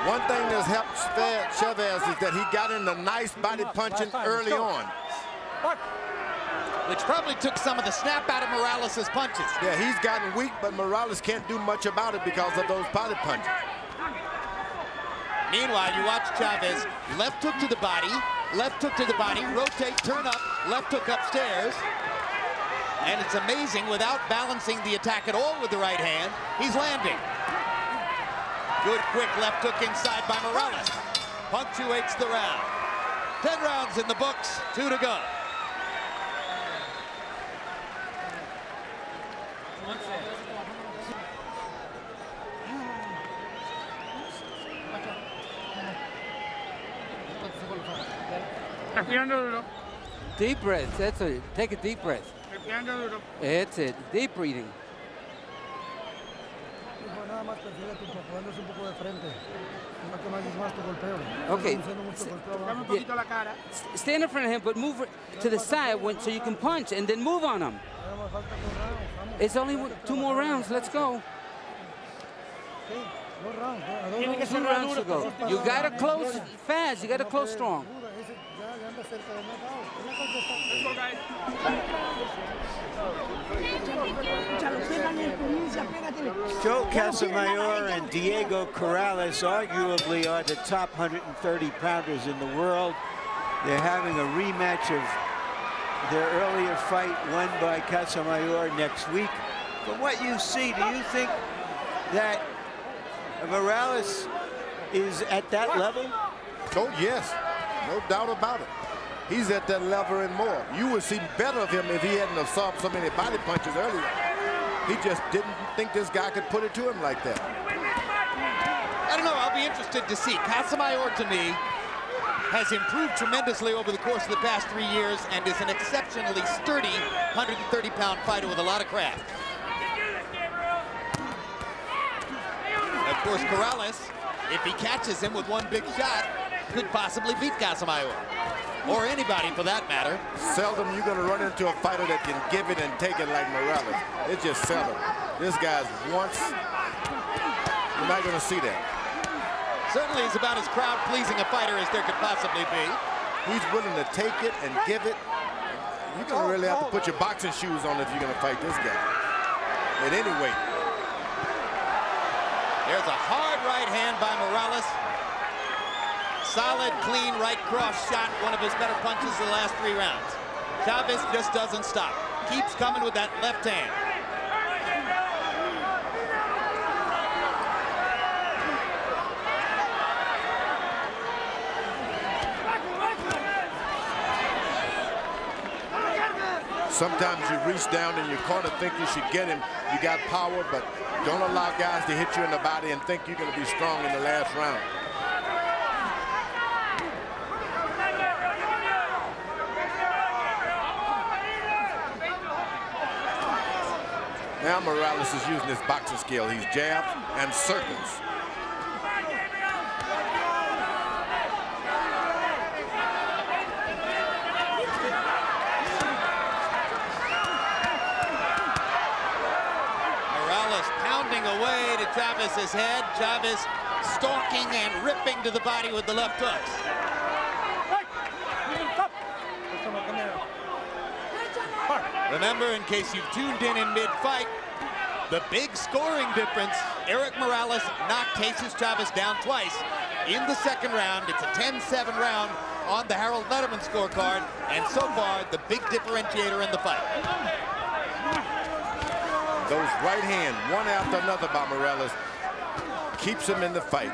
One thing that's helped Chavez is that he got into nice body punching early on. Which probably took some of the snap out of Morales' punches. Yeah, he's gotten weak, but Morales can't do much about it because of those body punches. Meanwhile, you watch Chavez, left hook to the body, rotate, turn up, left hook upstairs. And it's amazing, without balancing the attack at all with the right hand, he's landing. Good quick left hook inside by Morales. Punctuates the round. 10 rounds in the books, 2 to go. Deep breath. That's it. Take a deep breath. That's it. Deep breathing. Okay. Stand in front of him, but move to the side so you can punch, and then move on him. It's only 2 more rounds. Let's go. 2 rounds to go. You gotta close fast. You gotta close strong. Joe Casamayor and Diego Corrales arguably are the top 130 pounders in the world. They're having a rematch of their earlier fight won by Casamayor next week. From what you see, do you think that Morales is at that level? Oh, yes. No doubt about it. He's at that level and more. You would see better of him if he hadn't absorbed so many body punches earlier. He just didn't think this guy could put it to him like that. I don't know. I'll be interested to see. Casamayor, to me, has improved tremendously over the course of the past 3 years and is an exceptionally sturdy 130-pound fighter with a lot of craft. Of course, Morales, if he catches him with one big shot, could possibly beat Casamayor. Or anybody for that matter. Seldom you're going to run into a fighter that can give it and take it like Morales. It's just seldom. This guy's once. You're not going to see that. Certainly is about as crowd-pleasing a fighter as there could possibly be. He's willing to take it and give it. You're going to really have to put your boxing shoes on if you're going to fight this guy. At any weight. There's a hard right hand by Morales. Solid, clean right cross shot, one of his better punches in the last 3 rounds. Chavez just doesn't stop. Keeps coming with that left hand. Sometimes you reach down in your corner, think you should get him. You got power, but don't allow guys to hit you in the body and think you're going to be strong in the last round. Now Morales is using his boxing skill. He's jabs and circles. Morales pounding away to Chavez's head. Chavez stalking and ripping to the body with the left hooks. Remember, in case you've tuned in mid-fight, the big scoring difference, Erik Morales knocked Jesus Chavez down twice in the second round. It's a 10-7 round on the Harold Letterman scorecard, and so far, the big differentiator in the fight. Those right hand, one after another by Morales, keeps him in the fight,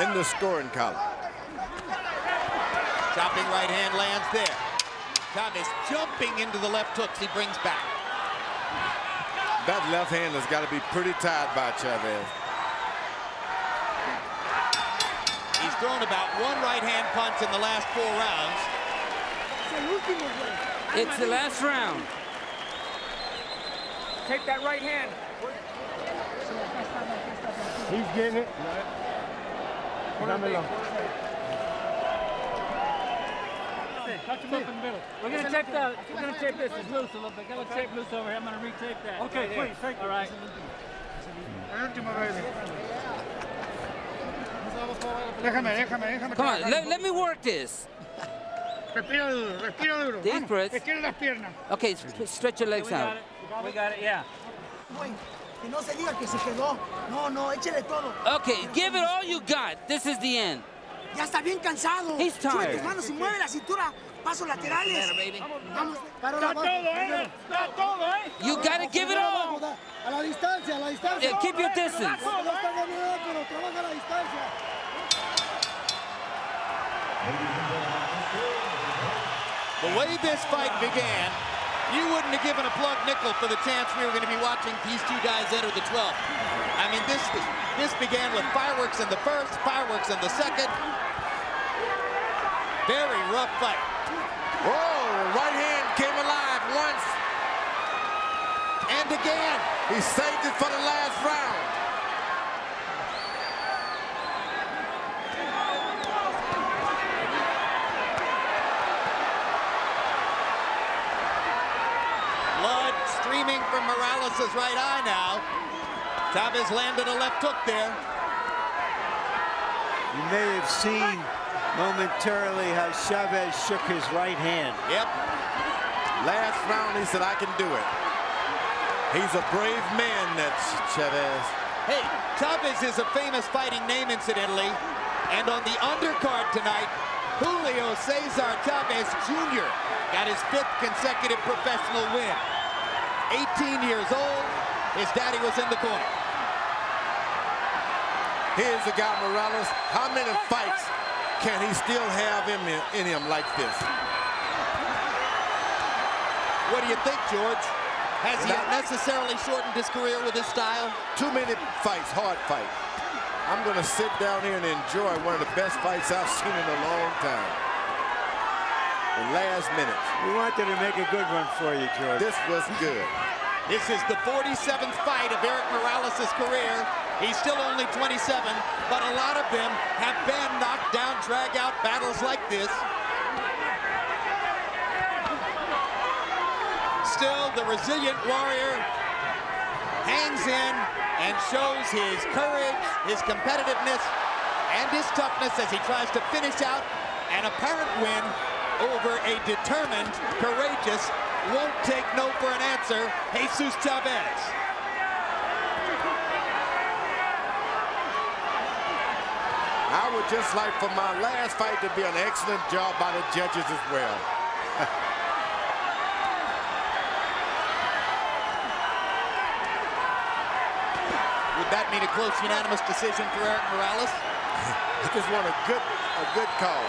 in the scoring column. Chopping right hand lands there. Chavez jumping into the left hooks he brings back. That left hand has got to be pretty tight by Chavez. He's thrown about 1 right hand punch in the last 4 rounds. It's the last round. Take that right hand. He's getting it. Touch him up in the middle. We're gonna tape this. It's loose a little bit. Got a tape loose over here. I'm gonna retape that. Okay, please. Thank you. All right. Come on, let me work this. Respira duro. Deep breath. Estira las piernas. Okay, stretch your legs out. We got it, yeah. Que no se diga que se quedó. No, échele todo. Okay, give it all you got. This is the end. Ya está bien cansado. He's Sube tired. tus manos y mueve la cintura. Pasos laterales. Vamos. Está todo, ¿eh? You gotta give it all. A la distancia, Yeah, keep your distance. No está ganando, pero trabaja a la distancia. The way this fight began, you wouldn't have given a plug nickel for the chance we were going to be watching these 2 guys enter the 12th. I mean, this began with fireworks in the first, fireworks in the second. Very rough fight. Whoa, right hand came alive once. And again. He saved it for the last round. Blood streaming from Morales' right eye now. Chavez landed a left hook there. You may have seen momentarily how Chavez shook his right hand. Yep. Last round, he said, I can do it. He's a brave man, that's Chavez. Hey, Chavez is a famous fighting name, incidentally. And on the undercard tonight, Julio Cesar Chavez Jr. got his 5th consecutive professional win. 18 years old, his daddy was in the corner. Here's the guy, Morales. How many fights can he still have in him like this? What do you think, George? Has he necessarily shortened his career with his style? Too many fights, hard fight. I'm going to sit down here and enjoy one of the best fights I've seen in a long time. The last minute. We wanted to make a good one for you, George. This was good. This is the 47th fight of Erik Morales' career. He's still only 27, but a lot of them have been knockdown, drag-out battles like this. Still, the resilient warrior hangs in and shows his courage, his competitiveness, and his toughness as he tries to finish out an apparent win over a determined, courageous, won't take no for an answer, Jesus Chavez. I would just like for my last fight to be an excellent job by the judges as well. Would that mean a close unanimous decision for Erik Morales? I just want a good call.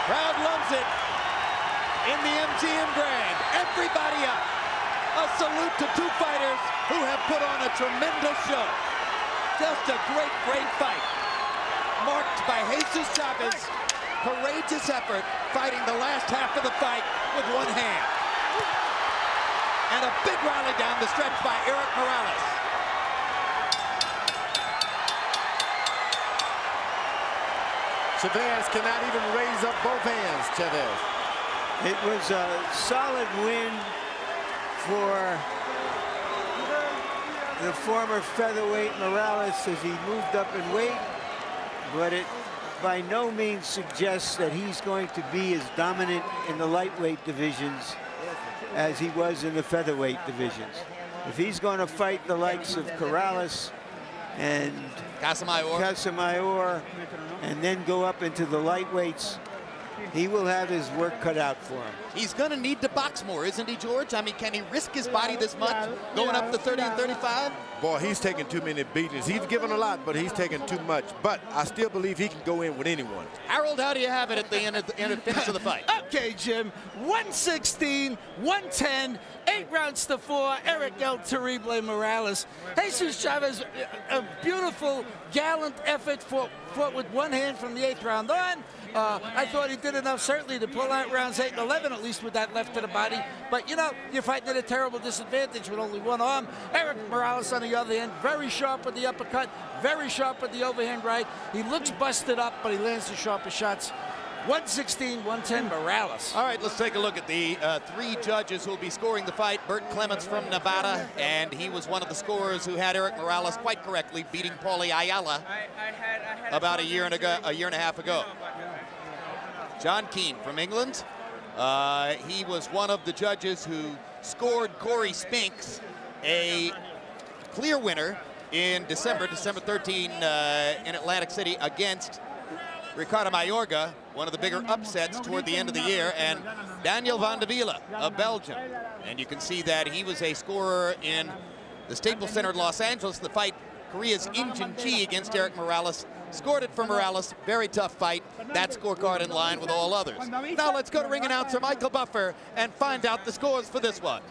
Crowd loves it in the MGM Grand. Everybody up. A salute to two fighters who have put on a tremendous show. Just a great, great fight. Marked by Jesus Chavez. Courageous effort, fighting the last half of the fight with one hand. And a big rally down the stretch by Erik Morales. Chavez cannot even raise up both hands, Chavez. It was a solid win for the former featherweight Morales as he moved up in weight, but it by no means suggests that he's going to be as dominant in the lightweight divisions as he was in the featherweight divisions. If he's going to fight the likes of Corrales and Casamayor and then go up into the lightweights, he will have his work cut out for him. He's going to need to box more, isn't he, George? I mean, can he risk his body this much, going up to 30 and 35? Boy, he's taking too many beatings. He's given a lot, but he's taking too much. But I still believe he can go in with anyone. Harold, how do you have it at the end of the finish of the fight? Okay, Jim. 116, 110, 8 rounds to 4. Erik El Terrible Morales. Jesus Chavez, a beautiful, gallant effort, fought with one hand from the 8th round on. I thought he did enough, certainly, to pull out rounds 8 and 11, at least with that left to the body. But, you know, you're fighting at a terrible disadvantage with only one arm. Erik Morales, on the other hand, very sharp with the uppercut, very sharp with the overhand right. He looks busted up, but he lands the sharpest shots. 116, 110, Morales. All right, let's take a look at the 3 judges who will be scoring the fight. Bert Clements from Nevada, and he was one of the scorers who had Erik Morales quite correctly, beating Paulie Ayala about a year and a half ago. John Keane from England. He was one of the judges who scored Corey Spinks, a clear winner in December 13 in Atlantic City against Ricardo Mayorga, one of the bigger upsets toward the end of the year, and Daniel van de Villa of Belgium. And you can see that he was a scorer in the Staples Center in Los Angeles. The fight, Korea's Im Jin-chi against Erik Morales. Scored it for Morales. Very tough fight. That scorecard in line with all others. Now let's go to ring announcer Michael Buffer and find out the scores for this one.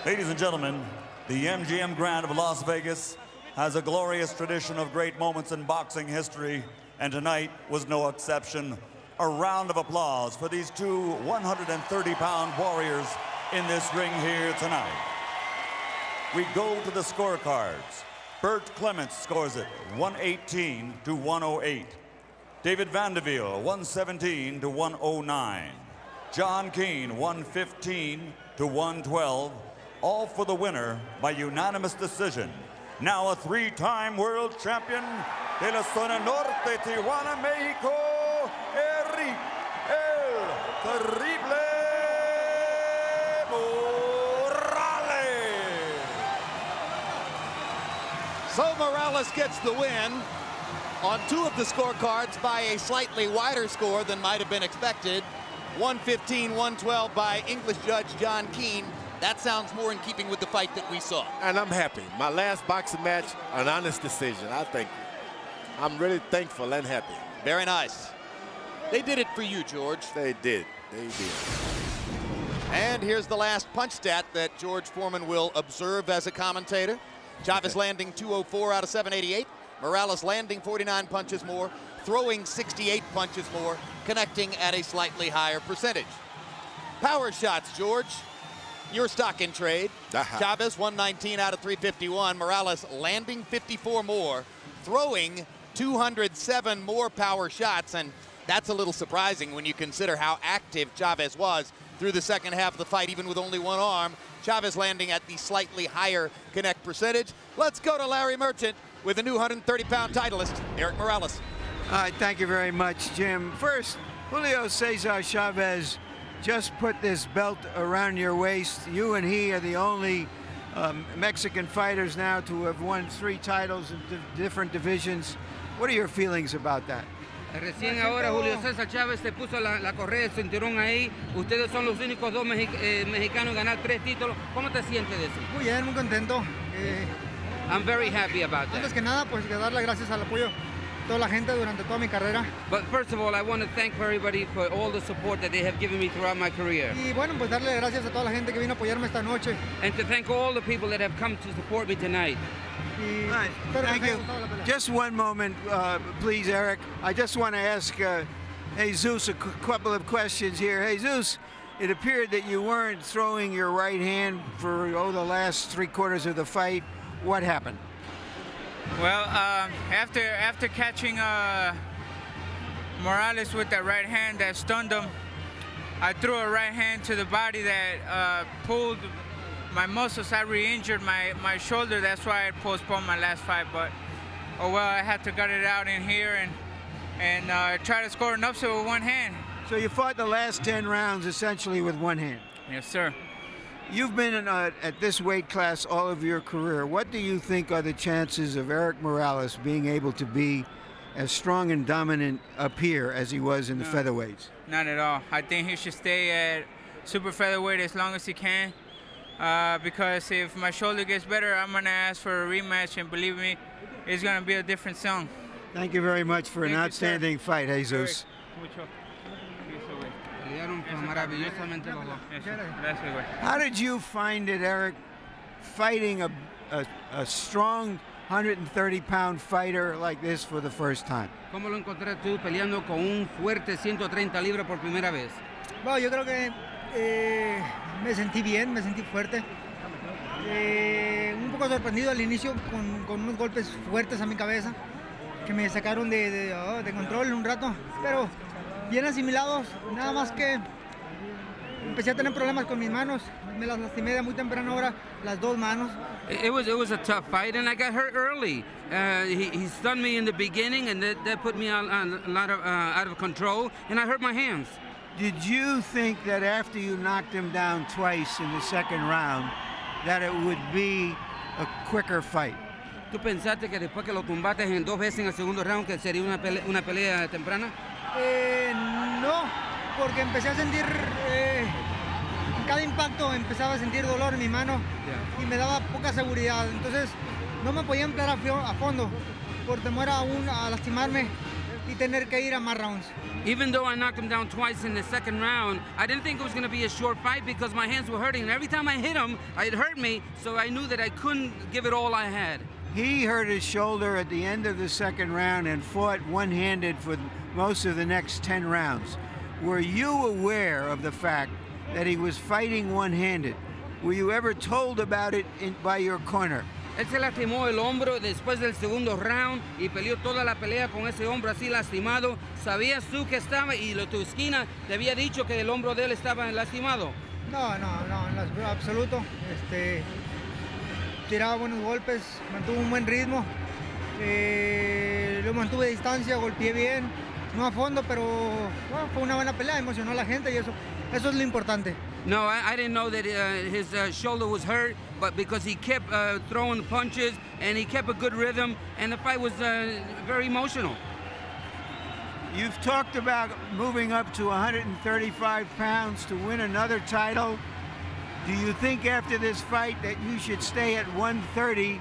Ladies and gentlemen, the MGM Grand of Las Vegas has a glorious tradition of great moments in boxing history, and tonight was no exception. A round of applause for these two 130-pound warriors in this ring here tonight. We go to the scorecards. Bert Clements scores it 118 to 108. David Vanderveer 117 to 109. John Keane 115 to 112. All for the winner by unanimous decision. Now a 3-time world champion de la Zona Norte, Tijuana, Mexico, Erik El Terrible Morales. So Morales gets the win on 2 of the scorecards by a slightly wider score than might have been expected. 115-112 by English judge John Keane. That sounds more in keeping with the fight that we saw. And I'm happy. My last boxing match, an honest decision. I thank you. I'm really thankful and happy. Very nice. They did it for you, George. They did. They did. And here's the last punch stat that George Foreman will observe as a commentator. Chavez landing 204 out of 788. Morales landing 49 punches more, throwing 68 punches more, connecting at a slightly higher percentage. Power shots, George. Your stock in trade. Chavez 119 out of 351. Morales landing 54 more, throwing 207 more power shots, and that's a little surprising when you consider how active Chavez was through the second half of the fight, even with only one arm. Chavez landing at the slightly higher connect percentage. Let's go to Larry Merchant with the new 130-pound titleist, Erik Morales. All right, thank you very much, Jim. First, Julio Cesar Chavez just put this belt around your waist. You and he are the only Mexican fighters now to have won 3 titles in different divisions. What are your feelings about that? Recién ahora Julio César Chávez te puso la correa del cinturón ahí. Ustedes son los únicos 2 mexicanos en ganar 3 títulos. ¿Cómo te sientes de eso? Muy bien, muy contento. I'm very happy about that. Antes que nada, pues dar las gracias al apoyo de toda la gente durante toda mi carrera. But first of all, I want to thank everybody for all the support that they have given me throughout my career. Y bueno, pues darle gracias a toda la gente que vino a apoyarme esta noche. And to thank all the people that have come to support me tonight. Right. Thank you. Just one moment, please, Erik. I just want to ask Jesus a couple of questions here. Jesus, it appeared that you weren't throwing your right hand for the last 3/4 of the fight. What happened? Well, after catching Morales with that right hand that stunned him, I threw a right hand to the body that pulled my muscles. I re-injured my shoulder. That's why I postponed my last fight. But oh well, I had to gut it out in here and try to score an upset with one hand. So you fought the last 10 rounds essentially with one hand. Yes, sir. You've been at this weight class all of your career. What do you think are the chances of Erik Morales being able to be as strong and dominant up here as he was in the featherweights? Not at all. I think he should stay at super featherweight as long as he can. Because if my shoulder gets better, I'm going to ask for a rematch, and believe me, it's going to be a different song. Thank you very much for an outstanding fight, Jesus. How did you find it, Erik, fighting a strong 130-pound fighter like this for the first time? ¿Cómo lo encontraste tú peleando con un fuerte 130 libras por primera vez? Bueno, yo creo que me sentí bien, me sentí fuerte. Un poco sorprendido al inicio con unos golpes fuertes a mi cabeza que me sacaron de control un rato, pero bien asimilados, nada más que empecé a tener problemas con mis manos, me las lastimé de muy temprana hora, las 2 manos. It was a tough fight, and I got hurt early. He stunned me in the beginning, and that put me a lot of out of control, and I hurt my hands. Did you think that after you knocked him down twice in the second round, that it would be a quicker fight? ¿Tú pensaste que después que lo tumbaste en 2 veces en el segundo round que sería una pelea temprana? No, porque empecé a sentir, en cada impacto empezaba a sentir dolor en mi mano y me daba poca seguridad. Entonces no me podía emplear a fondo por temor a lastimarme y tener que ir a más rounds. Even though I knocked him down twice in the second round, I didn't think it was going to be a short fight because my hands were hurting. And every time I hit him, it hurt me, so I knew that I couldn't give it all I had. He hurt his shoulder at the end of the second round and fought one-handed for most of the next 10 rounds. Were you aware of the fact that he was fighting one-handed? Were you ever told about it by your corner? Él se lastimó el hombro después del segundo round y peleó toda la pelea con ese hombro así lastimado. ¿Sabías tú que estaba y tu esquina te había dicho que el hombro de él estaba lastimado? No, en absoluto. Tiraba buenos golpes, mantuvo un buen ritmo. Lo mantuve a distancia, golpeé bien. No a fondo, pero bueno, fue una buena pelea, emocionó a la gente y eso es lo importante. No, I didn't know that his shoulder was hurt, but because he kept throwing punches and he kept a good rhythm, and the fight was very emotional. You've talked about moving up to 135 pounds to win another title. Do you think after this fight that you should stay at 130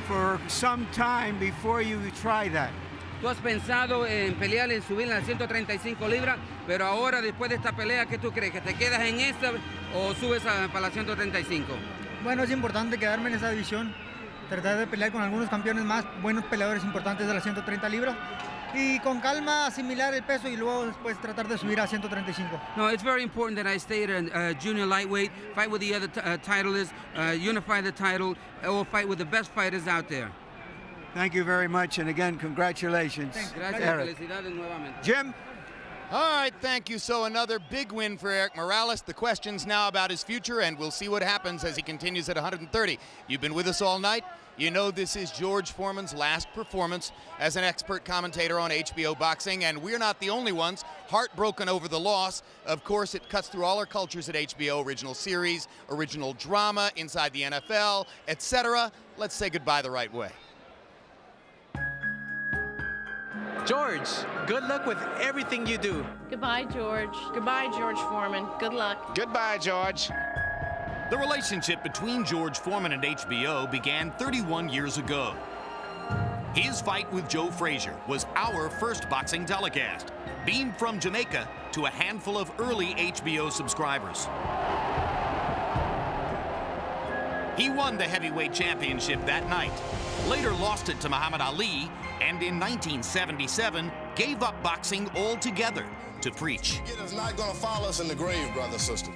for some time before you try that? ¿Tú has pensado en pelear, en subir a las 135 libras? Pero ahora, después de esta pelea, ¿qué tú crees? ¿Que te quedas en esta o subes para las 135? Bueno, es importante quedarme en esa división, tratar de pelear con algunos campeones más, buenos peleadores importantes de las 130 libras. Y con calma asimilar el peso y luego después tratar de subir a 135. No, it's very important that I stay at a junior lightweight, fight with the other titleists, unify the title, or fight with the best fighters out there. Thank you very much, and again, congratulations. Gracias, Erik. felicidades nuevamente. Jim? All right, thank you. So another big win for Erik Morales. The question's now about his future, and we'll see what happens as he continues at 130. You've been with us all night. You know this is George Foreman's last performance as an expert commentator on HBO Boxing, and we're not the only ones heartbroken over the loss. Of course, it cuts through all our cultures at HBO, original series, original drama, inside the NFL, etc. Let's say goodbye the right way. George, good luck with everything you do. Goodbye, George. Goodbye, George Foreman. Good luck. Goodbye, George. The relationship between George Foreman and HBO began 31 years ago. His fight with Joe Frazier was our first boxing telecast, beamed from Jamaica to a handful of early HBO subscribers. He won the heavyweight championship that night, later lost it to Muhammad Ali, and in 1977 gave up boxing altogether to preach. It is not going to follow us in the grave, brother, sister.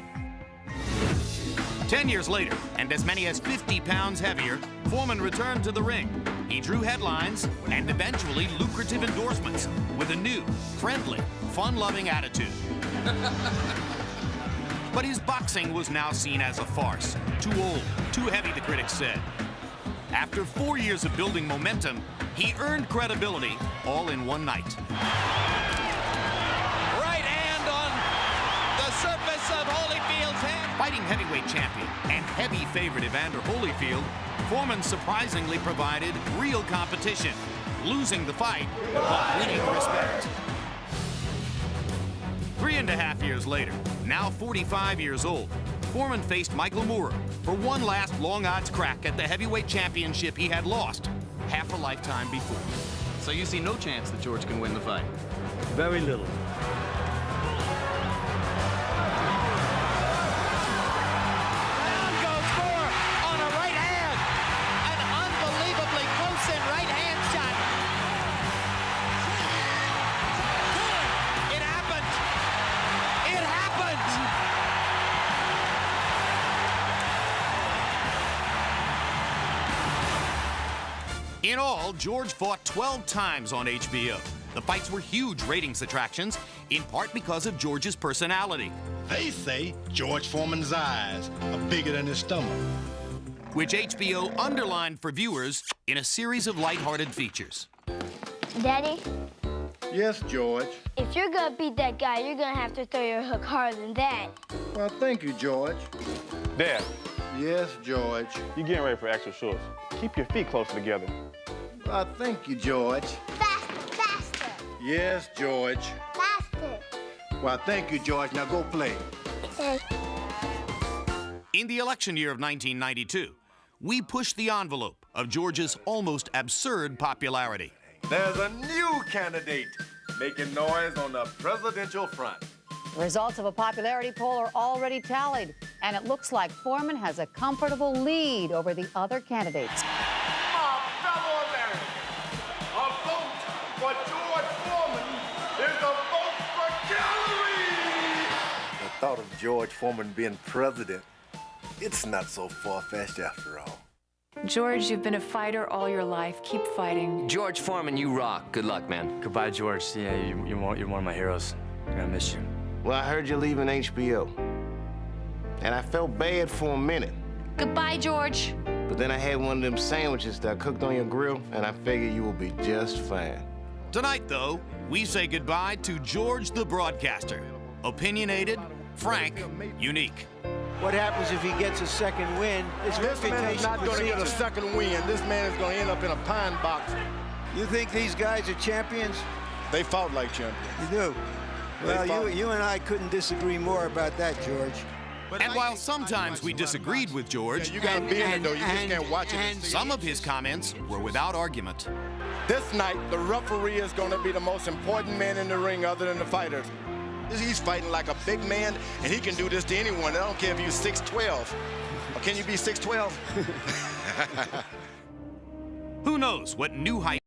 10 years later, and as many as 50 pounds heavier, Foreman returned to the ring. He drew headlines and eventually lucrative endorsements with a new, friendly, fun-loving attitude. But his boxing was now seen as a farce. Too old, too heavy, the critics said. After 4 years of building momentum, he earned credibility all in one night. Right hand on the surface of Holyfield's hand. Fighting heavyweight champion and heavy favorite Evander Holyfield, Foreman surprisingly provided real competition, losing the fight, but winning respect. 3.5 years later, now 45 years old, Foreman faced Michael Moorer for one last long odds crack at the heavyweight championship he had lost half a lifetime before. So you see no chance that George can win the fight? Very little. In all, George fought 12 times on HBO. The fights were huge ratings attractions, in part because of George's personality. They say George Foreman's eyes are bigger than his stomach, which HBO underlined for viewers in a series of lighthearted features. Daddy? Yes, George? If you're gonna beat that guy, you're gonna have to throw your hook harder than that. Well, thank you, George. Dad. Yes, George? You're getting ready for extra shorts. Keep your feet closer together. Well, thank you, George. Faster, faster. Yes, George. Faster. Well, thank you, George. Now go play. In the election year of 1992, we pushed the envelope of George's almost absurd popularity. There's a new candidate making noise on the presidential front. Results of a popularity poll are already tallied, and it looks like Foreman has a comfortable lead over the other candidates. My fellow Americans, a vote for George Foreman is a vote for calories! The thought of George Foreman being president, it's not so far-fetched after all. George, you've been a fighter all your life. Keep fighting. George Foreman, you rock. Good luck, man. Goodbye, George. Yeah, you're one of my heroes. I'm gonna miss you. Well, I heard you're leaving HBO, and I felt bad for a minute. Goodbye, George. But then I had one of them sandwiches that I cooked on your grill, and I figured you will be just fine. Tonight, though, we say goodbye to George the broadcaster. Opinionated, frank, unique. What happens if he gets a second win? His This man is not going to get a second win. This man is going to end up in a pine box. You think these guys are champions? They fought like champions. You do? Well, you and I couldn't disagree more about that, George. And while sometimes we disagreed with George, you gotta be in it though. You just can't watch it. Some of his comments were without argument. This night, the referee is going to be the most important man in the ring other than the fighters. He's fighting like a big man, and he can do this to anyone. I don't care if you're 6'12". Or can you be 6'12"? Who knows what new height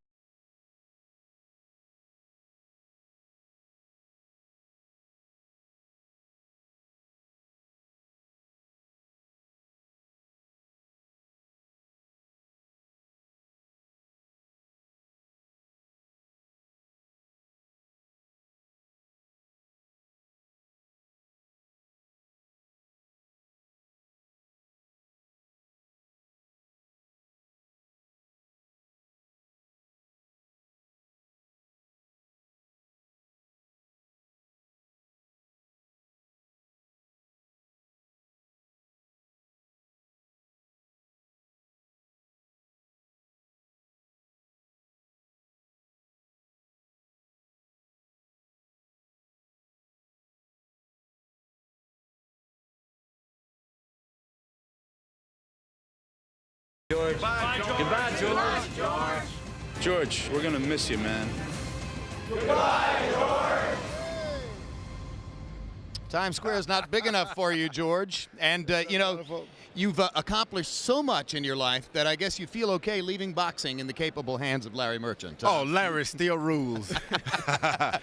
George. Goodbye, George. Goodbye, George. Goodbye, George. George, we're gonna miss you, man. Goodbye, George. Times Square is not big enough for you, George. And, you know, you've accomplished so much in your life that I guess you feel okay leaving boxing in the capable hands of Larry Merchant. Oh, Larry still rules.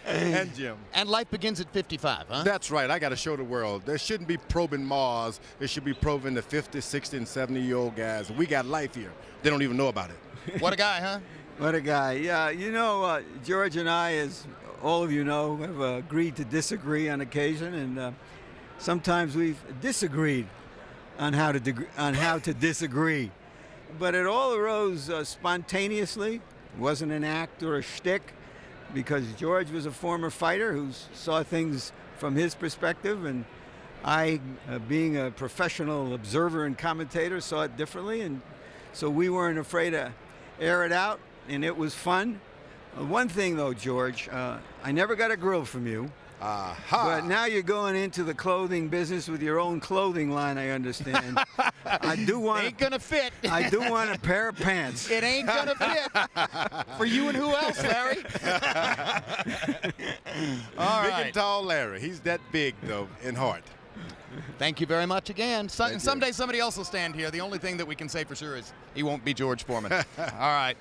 And Jim. And life begins at 55, huh? That's right. I got to show the world. There shouldn't be probing Mars. It should be probing the 50, 60, and 70-year-old guys. We got life here. They don't even know about it. What a guy, huh? What a guy. Yeah, you know, George and I, as all of you know, have agreed to disagree on occasion, and sometimes we've disagreed on how to disagree. But it all arose spontaneously. It wasn't an act or a shtick, because George was a former fighter who saw things from his perspective, and I, being a professional observer and commentator, saw it differently, and so we weren't afraid to air it out, and it was fun. One thing, though, George, I never got a grill from you. But now you're going into the clothing business with your own clothing line, I understand. I do want. Ain't gonna fit. I do want a pair of pants. It ain't gonna fit. For you and who else, Larry? All right. Big and tall Larry. He's that big, though, in heart. Thank you very much again. Someday somebody else will stand here. The only thing that we can say for sure is he won't be George Foreman. All right.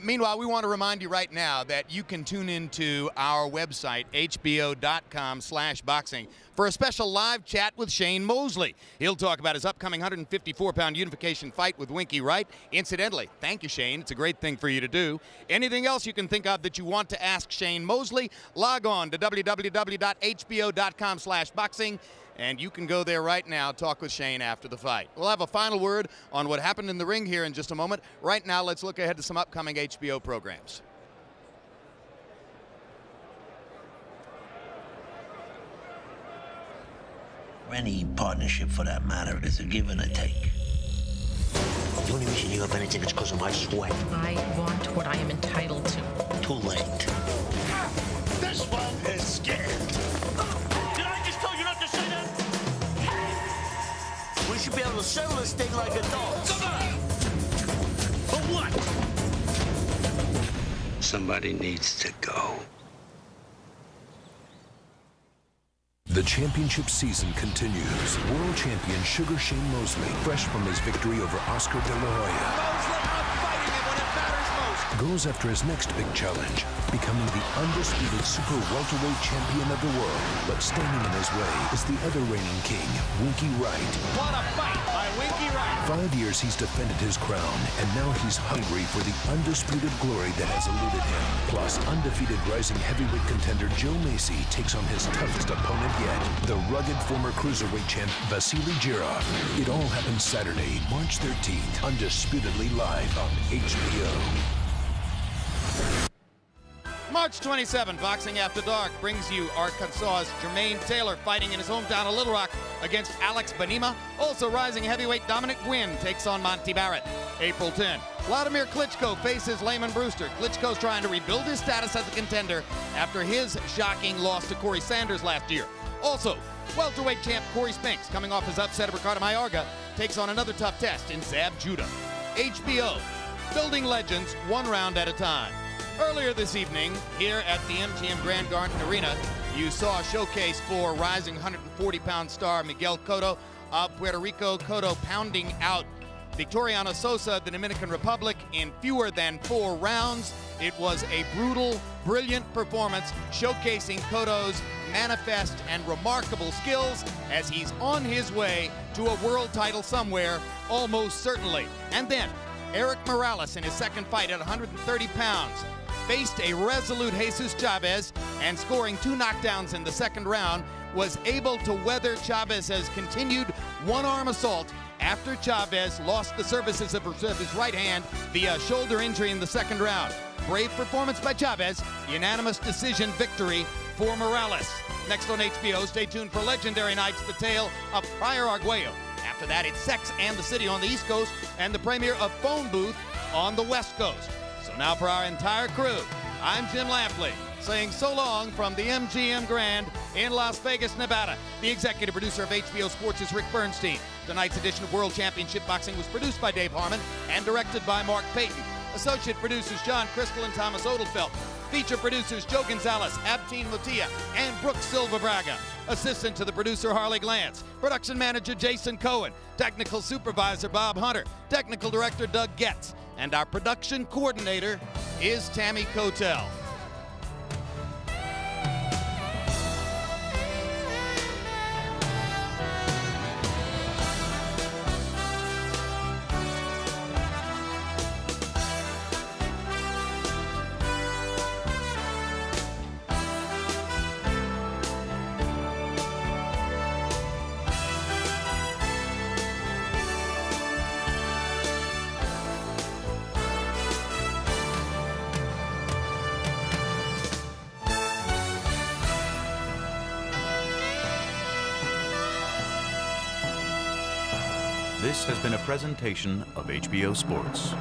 Meanwhile, we want to remind you right now that you can tune into our website, hbo.com/boxing, for a special live chat with Shane Mosley. He'll talk about his upcoming 154-pound unification fight with Winky Wright. Incidentally, thank you, Shane. It's a great thing for you to do. Anything else you can think of that you want to ask Shane Mosley, log on to www.hbo.com/boxing. And you can go there right now, talk with Shane after the fight. We'll have a final word on what happened in the ring here in just a moment. Right now, let's look ahead to some upcoming HBO programs. Any partnership, for that matter, is a give and a take. The only reason you have anything is because of my sweat. I want what I am entitled to. Too late. This one is scared. Did I just tell you not to say that? We should be able to settle this thing like adults. Come on! For what? Somebody needs to go. The championship season continues. World champion Sugar Shane Mosley, fresh from his victory over Oscar De La Hoya, goes after his next big challenge, becoming the undisputed super welterweight champion of the world. But standing in his way is the other reigning king, Winky Wright. What a fight by Winky Wright! 5 years he's defended his crown, and now he's hungry for the undisputed glory that has eluded him. Plus, undefeated rising heavyweight contender Joe Macy takes on his toughest opponent yet, the rugged former cruiserweight champ Vasily Jirov. It all happens Saturday, March 13th, undisputedly live on HBO. March 27, Boxing After Dark brings you Arkansas's Jermaine Taylor fighting in his hometown of Little Rock against Alex Benima. Also rising heavyweight Dominic Gwynn takes on Monty Barrett. April 10, Vladimir Klitschko faces Layman Brewster. Klitschko's trying to rebuild his status as a contender after his shocking loss to Corey Sanders last year. Also, Welterweight champ Corey Spinks, coming off his upset of Ricardo Mayorga, takes on another tough test in Zab Judah. HBO, building legends one round at a time. Earlier this evening, here at the MGM Grand Garden Arena, you saw a showcase for rising 140-pound star Miguel Cotto of Puerto Rico. Cotto pounding out Victoriano Sosa of the Dominican Republic in fewer than 4 rounds. It was a brutal, brilliant performance showcasing Cotto's manifest and remarkable skills as he's on his way to a world title somewhere, almost certainly. And then, Erik Morales in his second fight at 130 pounds faced a resolute Jesus Chavez, and scoring 2 knockdowns in the second round, was able to weather Chavez's continued one-arm assault after Chavez lost the services of his right hand via shoulder injury in the second round. Brave performance by Chavez, unanimous decision victory for Morales. Next on HBO, stay tuned for legendary nights, the tale of Prior Arguello. After that, it's Sex and the City on the East Coast and the premiere of Phone Booth on the West Coast. So now for our entire crew, I'm Jim Lampley, saying so long from the MGM Grand in Las Vegas, Nevada. The executive producer of HBO Sports is Rick Bernstein. Tonight's edition of World Championship Boxing was produced by Dave Harmon and directed by Mark Payton. Associate producers John Crystal and Thomas Odelfelt. Feature producers Joe Gonzalez, Abtine Mutia, and Brooks Silva Braga. Assistant to the producer Harley Glantz. Production manager Jason Cohen. Technical supervisor Bob Hunter. Technical director Doug Getz. And our production coordinator is Tammy Cotel. This has been a presentation of HBO Sports.